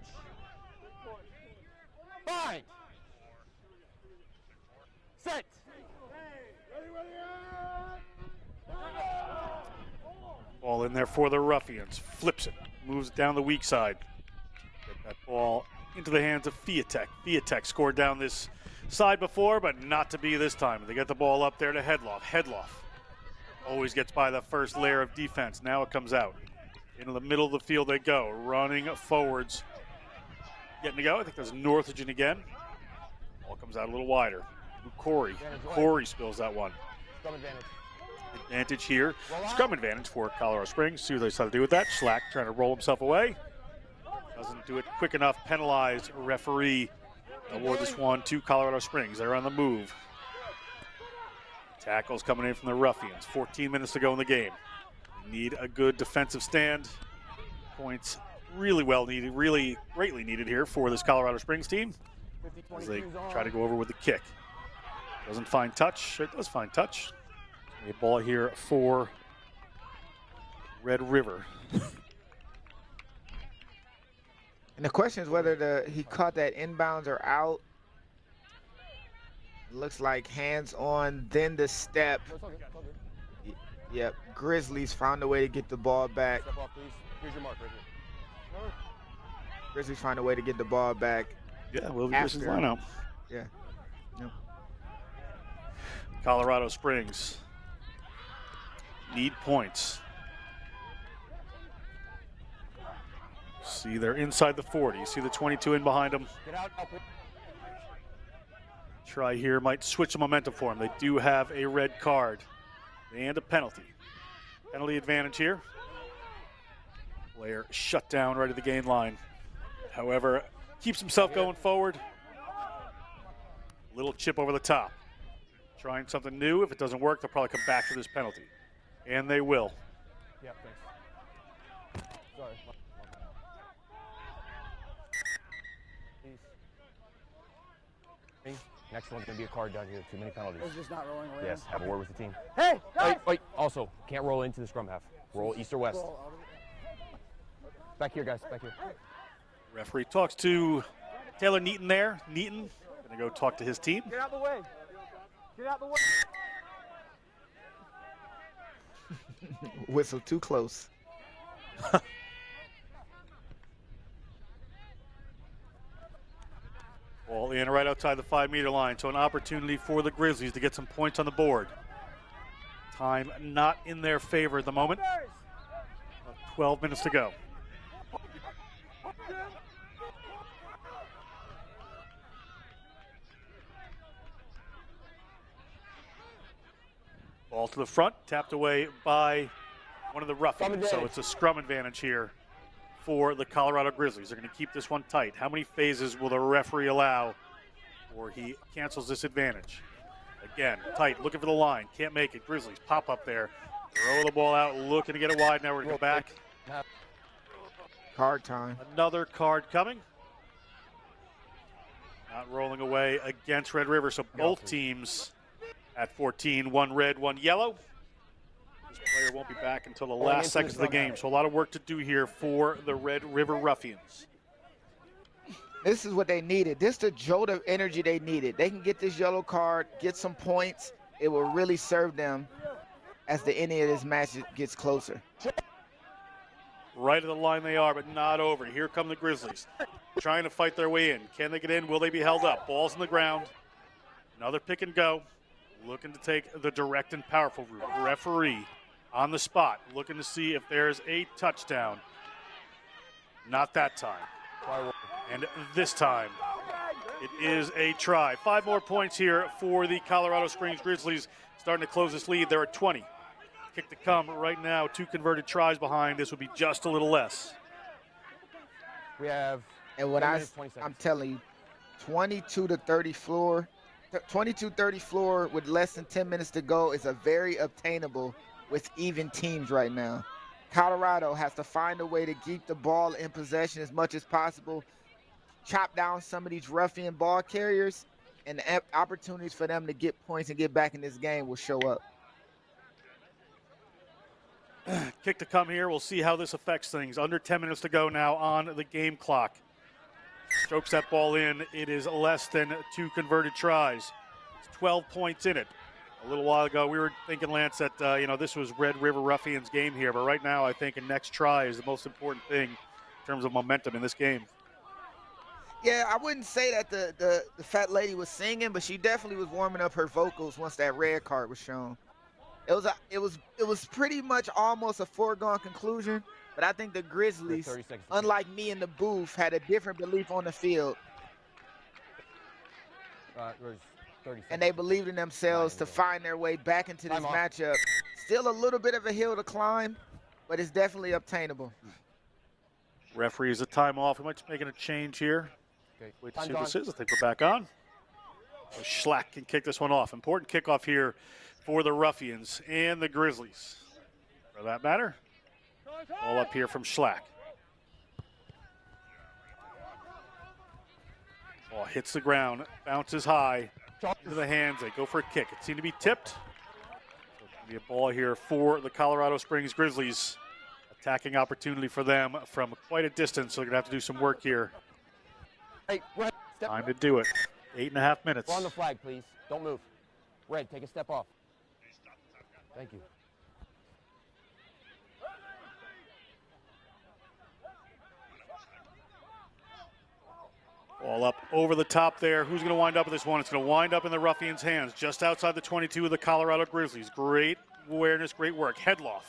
Bind. Set. Ball in there for the Ruffians. Flips it. Moves it down the weak side. Get that ball into the hands of Fiatek. Fiatek scored down this side before, but not to be this time. They get the ball up there to Headloff. Headloff always gets by the first layer of defense. Now it comes out. Into the middle of the field they go. Running forwards. Getting to go. I think there's Northagen again. Ball comes out a little wider. Corey. Corey spills that one. Scrum advantage. Advantage here. Scrum advantage for Colorado Springs. See what they decide to do with that. Schlack trying to roll himself away. Doesn't do it quick enough. Penalized. Referee award this one to Colorado Springs. They're on the move. Tackles coming in from the Ruffians. 14 minutes to go in the game. Need a good defensive stand. Points really well needed, really greatly needed here for this Colorado Springs team as they try to go over with the kick. Doesn't find touch. It does find touch. A ball here for Red River. And the question is whether he caught that inbounds or out. Looks like hands on, then the step. Yep, Grizzlies found a way to get the ball back. Step off, please. Here's your mark right here. Grizzlies find a way to get the ball back. Yeah, will the Grizzlies line out. Yeah. Yep. Colorado Springs need points. See, they're inside the 40. You see the 22 in behind them. Get out. Try here might switch the momentum for them. They do have a red card and a penalty. Penalty advantage here. Player shut down right at the gain line. However, keeps himself going forward. Little chip over the top. Trying something new. If it doesn't work, they'll probably come back to this penalty. And they will. Yeah, thanks. Sorry. Please. Next one's going to be a card down here. Too many penalties. It's just not rolling around. Yes, have a word with the team. Hey, guys! Wait. Also, can't roll into the scrum half. Roll east or west. Back here, guys. Back here. Referee talks to Taylor Neaton there. Neaton going to go talk to his team. Get out the way. Get out the way. Whistle too close. Ball in right outside the 5-meter line, so an opportunity for the Grizzlies to get some points on the board. Time not in their favor at the moment. 12 minutes to go. Ball to the front, tapped away by one of the Ruffians. So it's a scrum advantage here for the Colorado Grizzlies. They're going to keep this one tight. How many phases will the referee allow, or he cancels this advantage? Again, tight, looking for the line. Can't make it. Grizzlies pop up there. Throw the ball out, looking to get it wide. Now we're going to go back. Card time. Another card coming. Not rolling away against Red River. So both teams at 14, one red, one yellow. This player won't be back until the last seconds of the game. So a lot of work to do here for the Red River Ruffians. This is what they needed. This is the jolt of energy they needed. They can get this yellow card, get some points. It will really serve them as the ending of this match gets closer. Right at the line they are, but not over. Here come the Grizzlies, trying to fight their way in. Can they get in? Will they be held up? Ball's on the ground. Another pick and go. Looking to take the direct and powerful route. Referee on the spot, looking to see if there's a touchdown. Not that time. And this time, It is a try. 5 more points here for the Colorado Springs Grizzlies, starting to close this lead. They're at 20. Kick to come right now. 2 converted tries behind. This would be just a little less. We have. And what 10 minutes, 20 I'm seconds. telling you, 22-30 floor, 22-30 floor with less than 10 minutes to go is a very obtainable with even teams right now. Colorado has to find a way to keep the ball in possession as much as possible, chop down some of these ruffian ball carriers, and the opportunities for them to get points and get back in this game will show up. Kick to come here. We'll see how this affects things. Under 10 minutes to go now on the game clock. Strokes that ball in. It is less than 2 converted tries. It's 12 points in it. A little while ago, we were thinking, Lance, that this was Red River Ruffians' game here. But right now, I think a next try is the most important thing in terms of momentum in this game. Yeah, I wouldn't say that the fat lady was singing, but she definitely was warming up her vocals once that red card was shown. It was pretty much almost a foregone conclusion, but I think the Grizzlies, 30 seconds. unlike me in the booth, had a different belief on the field, There's 30 and they seconds. believed in themselves to find their way back into this Time off. matchup. Still a little bit of a hill to climb, but it's definitely obtainable. Referee is a time off. We might be making a change here. Okay. Wait to see Time's what this on. is. I think we're back on. So Schlack can kick this one off. Important kickoff here for the Ruffians and the Grizzlies, for that matter. All up here from Schlack. Ball hits the ground, bounces high into the hands. They go for a kick. It seemed to be tipped. So it's going to be a ball here for the Colorado Springs Grizzlies. Attacking opportunity for them from quite a distance. So they're going to have to do some work here. Hey, Red, step. Time to do it. 8.5 minutes. We're on the flag, please. Don't move. Red, take a step off. Thank you. Ball up over the top there. Who's going to wind up with this one? It's going to wind up in the Ruffians' hands, just outside the 22 of the Colorado Grizzlies. Great awareness, great work. Headloff.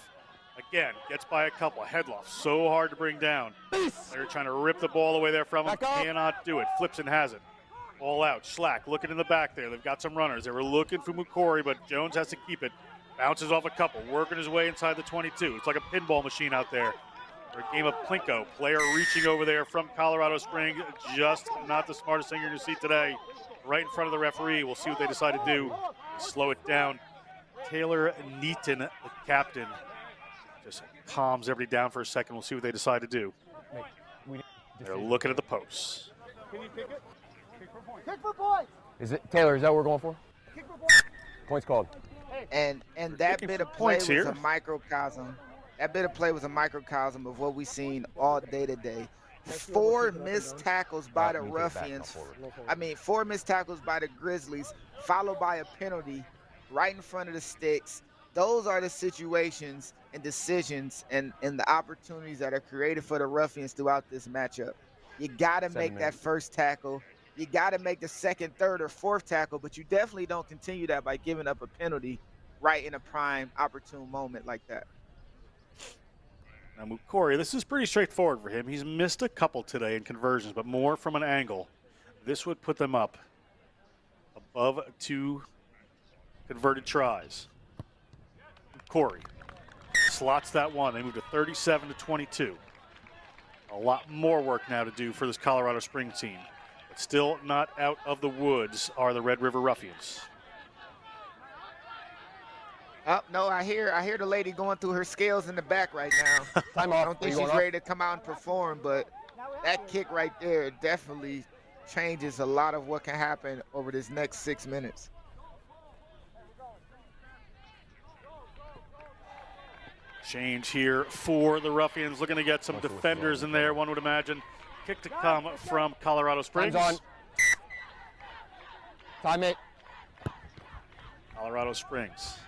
Again, gets by a couple. Headloff, so hard to bring down. They're trying to rip the ball away there from him. Back up. Cannot do it. Flips and has it. Ball out. Schlack looking in the back there. They've got some runners. They were looking for Mukori, but Jones has to keep it. Bounces off a couple. Working his way inside the 22. It's like a pinball machine out there. For a game of Plinko. Player reaching over there from Colorado Springs. Just not the smartest thing you're going to see today. Right in front of the referee. We'll see what they decide to do. Slow it down. Taylor Neaton, the captain, just calms everybody down for a second. We'll see what they decide to do. They're looking at the posts. Can you kick it? Kick for points. Kick for points. Is it Taylor? Is that what we're going for? Kick for points. Points called. And that looking bit for of play points was here. a microcosm. That bit of play was a microcosm of what we've seen all day today. 4 missed tackles by the You take it back, not Ruffians. forward. 4 missed tackles by the Grizzlies, followed by a penalty right in front of the sticks. Those are the situations and decisions and the opportunities that are created for the Ruffians throughout this matchup. You got to 7 make that minutes. first tackle. You got to make the second, third, or fourth tackle, but you definitely don't continue that by giving up a penalty right in a prime, opportune moment like that. Now, Mukori, this is pretty straightforward for him. He's missed a couple today in conversions, but more from an angle. This would put them up above 2 converted tries. Mukori slots that one. They move to 37-22. A lot more work now to do for this Colorado Springs team. But still not out of the woods are the Red River Ruffians. Oh, no, I hear the lady going through her scales in the back right now. Time I off. don't think Are you she's going off? ready to come out and perform, but that kick right there definitely changes a lot of what can happen over this next 6 minutes. Change here for the Ruffians, looking to get some Also with defenders the in there, one would imagine. Kick to come from Colorado Springs. Time's on. Time it. Colorado Springs.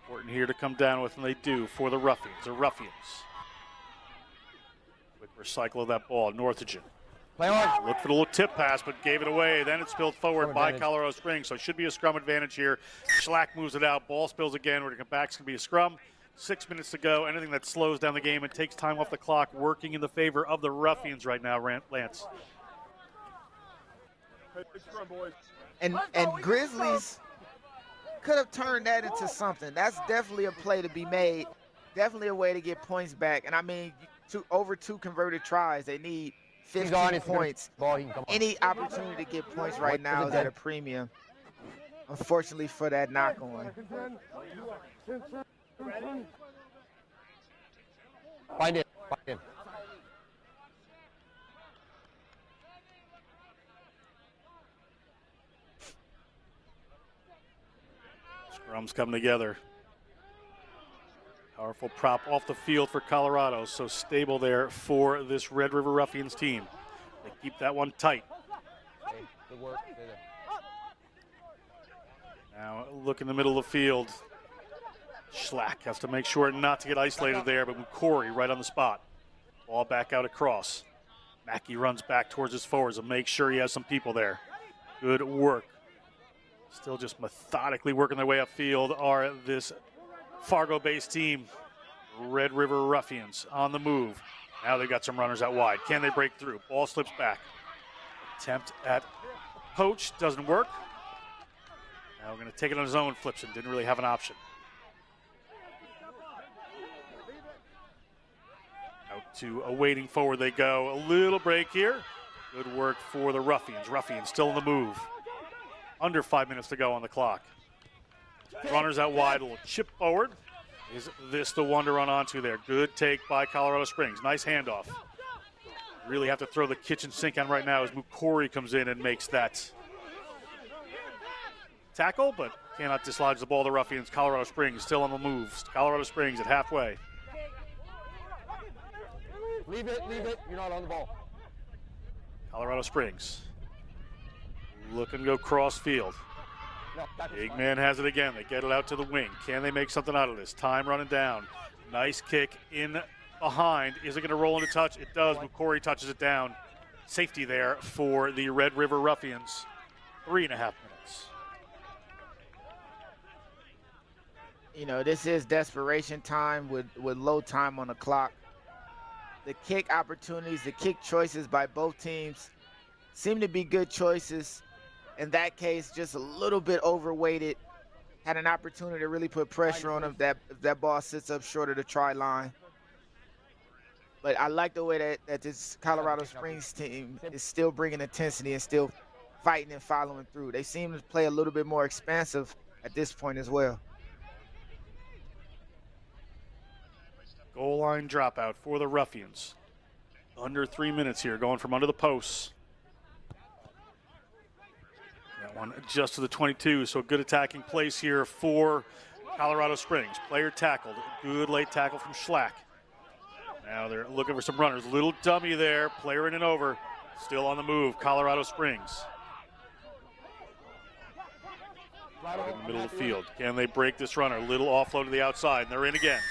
Important here to come down with, and they do for the Ruffians. The Ruffians. Quick recycle of that ball. Northagen. Play on. Looked for the little tip pass, but gave it away. Then it spilled forward Scrum by advantage. Colorado Springs, so it should be a scrum advantage here. Schlack moves it out. Ball spills again. We're going to come back. It's going to be a scrum. 6 minutes to go. Anything that slows down the game and takes time off the clock, working in the favor of the Ruffians right now, Lance. Hey, big scrum, boys. And Grizzlies could have turned that into something. That's definitely a play to be made. Definitely a way to get points back. And I mean, over 2 converted tries. They need 15 points. Any opportunity to get points right now is at a premium. Unfortunately for that knock on. Find it. Scrums come together. Powerful prop off the field for Colorado, so stable there for this Red River Ruffians team. They keep that one tight. Good work. Now look in the middle of the field. Schlack has to make sure not to get isolated there, but Corey right on the spot. Ball back out across. Mackey runs back towards his forwards and makes sure he has some people there. Good work. Still just methodically working their way upfield are this Fargo-based team, Red River Ruffians, on the move. Now they've got some runners out wide. Can they break through? Ball slips back. Attempt at poach doesn't work. Now we're going to take it on his own. Flips it. Didn't really have an option. Out to a waiting forward they go. A little break here. Good work for the Ruffians. Ruffians still in the move. Under 5 minutes to go on the clock. Runners out wide, a little chip forward. Is this the one to run onto there? Good take by Colorado Springs. Nice handoff. Really have to throw the kitchen sink on right now as Mukori comes in and makes that tackle, but cannot dislodge the ball. The Ruffians. Colorado Springs still on the move. Colorado Springs at halfway. Leave it. You're not on the ball. Colorado Springs. Looking to go cross field. Big man has it again. They get it out to the wing. Can they make something out of this? Time running down. Nice kick in behind. Is it going to roll into touch? It does. Mukori touches it down. Safety there for the Red River Ruffians. 3.5 minutes. You know, this is desperation time with low time on the clock. The kick opportunities, the kick choices by both teams seem to be good choices. In that case, just a little bit overweighted. Had an opportunity to really put pressure on him if that ball sits up short of the try line. But I like the way that this Colorado Springs team is still bringing intensity and still fighting and following through. They seem to play a little bit more expansive at this point as well. Goal line dropout for the Ruffians. Under 3 minutes here, going from under the posts. That one just to the 22, so a good attacking place here for Colorado Springs. Player tackled. Good late tackle from Schlack. Now they're looking for some runners. Little dummy there. Player in and over. Still on the move. Colorado Springs. Right in the middle of the field. Can they break this runner? Little offload to the outside, and they're in again.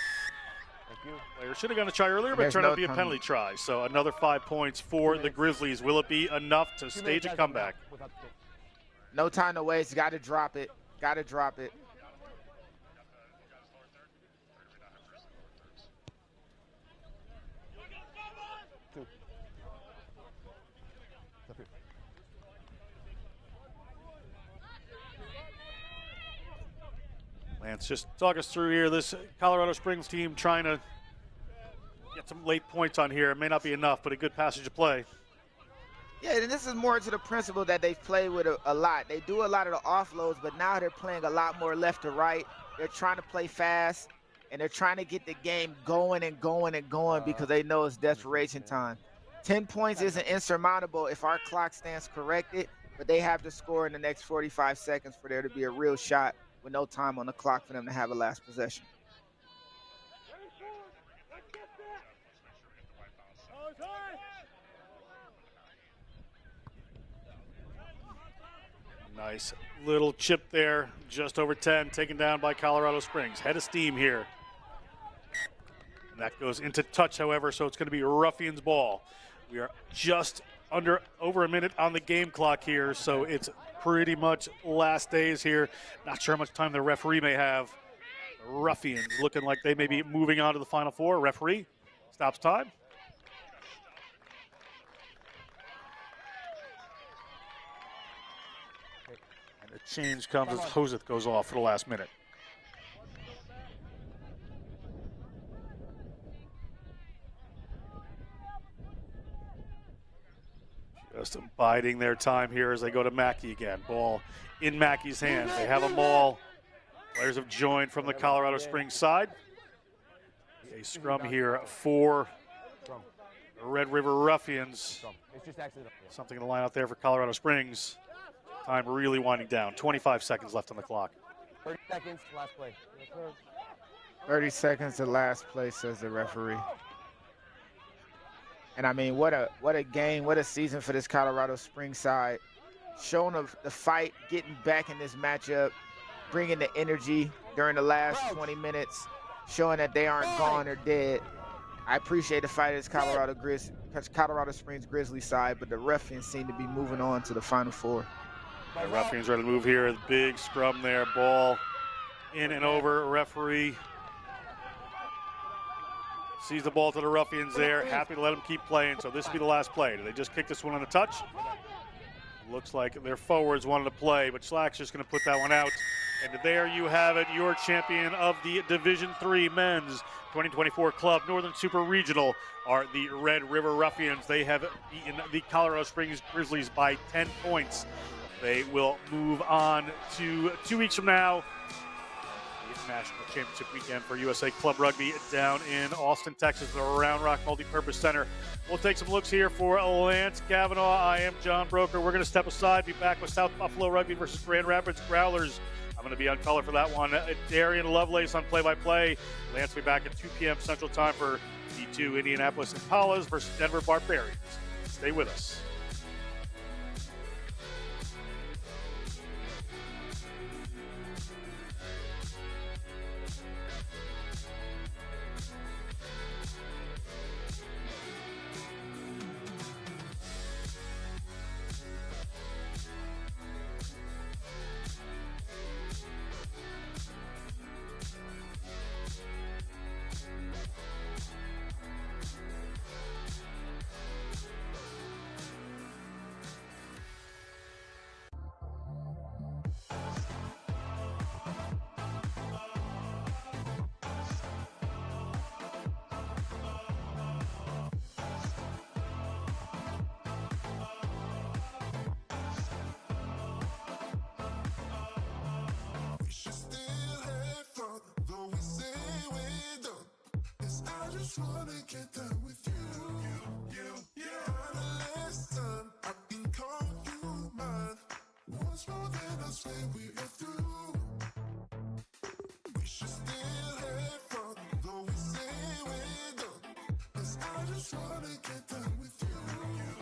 Player should have gone a try earlier, but it turned out to be a penalty try. So another 5 points for the Grizzlies. Will it be enough to stage a comeback? No time to waste. Got to drop it. Got to drop it. Lance, just talk us through here. This Colorado Springs team trying to get some late points on here. It may not be enough, but a good passage of play. Yeah, and this is more to the principle that they've played with a lot. They do a lot of the offloads, but now they're playing a lot more left to right. They're trying to play fast, and they're trying to get the game going and going and going because they know it's desperation time. 10 points isn't insurmountable if our clock stands corrected, but they have to score in the next 45 seconds for there to be a real shot with no time on the clock for them to have a last possession. Nice little chip there, just over 10, taken down by Colorado Springs. Head of steam here. And that goes into touch, however, so it's going to be Ruffians ball. We are just over a minute on the game clock here, so it's pretty much last days here. Not sure how much time the referee may have. Ruffians looking like they may be moving on to the Final Four. Referee stops time. And a change comes as Hoseth goes off for the last minute. Just biding their time here as they go to Mackey again. Ball in Mackey's hands. They have a maul. Players have joined from the Colorado Springs side. A scrum here for the Red River Ruffians. Something to line out there for Colorado Springs. Time really winding down. 25 seconds left on the clock. 30 seconds, last play. 30 seconds to last play, says the referee. And I mean, what a game, what a season for this Colorado Springs side. Showing the fight, getting back in this matchup, bringing the energy during the last 20 minutes, showing that they aren't gone or dead. I appreciate the fight of this Colorado Springs Grizzlies side, but the Ruffians seem to be moving on to the Final Four. The Ruffians ready to move here. The big scrum there. Ball in and over. Referee sees the ball to the Ruffians there. Happy to let them keep playing. So this will be the last play. Do they just kick this one on the touch? Looks like their forwards wanted to play, but Schlack's just going to put that one out. And there you have it, your champion of the Division III Men's 2024 Club Northern Super Regional are the Red River Ruffians. They have beaten the Colorado Springs Grizzlies by 10 points. They will move on to 2 weeks from now, the National Championship weekend for USA Club Rugby down in Austin, Texas, the Round Rock Multipurpose Center. We'll take some looks here for Lance Kavanaugh. I am John Broker. We're going to step aside, be back with South Buffalo Rugby versus Grand Rapids Growlers. I'm going to be on color for that one. Darian Lovelace on play-by-play. Lance will be back at 2 p.m. Central Time for D2 Indianapolis Impalas versus Denver Barbarians. Stay with us. just wanna get down with you. For the last time, I can call you mine. Once more, then I swear we're through. We should still have fun, though we say we're done. 'Cause I just wanna get down with you.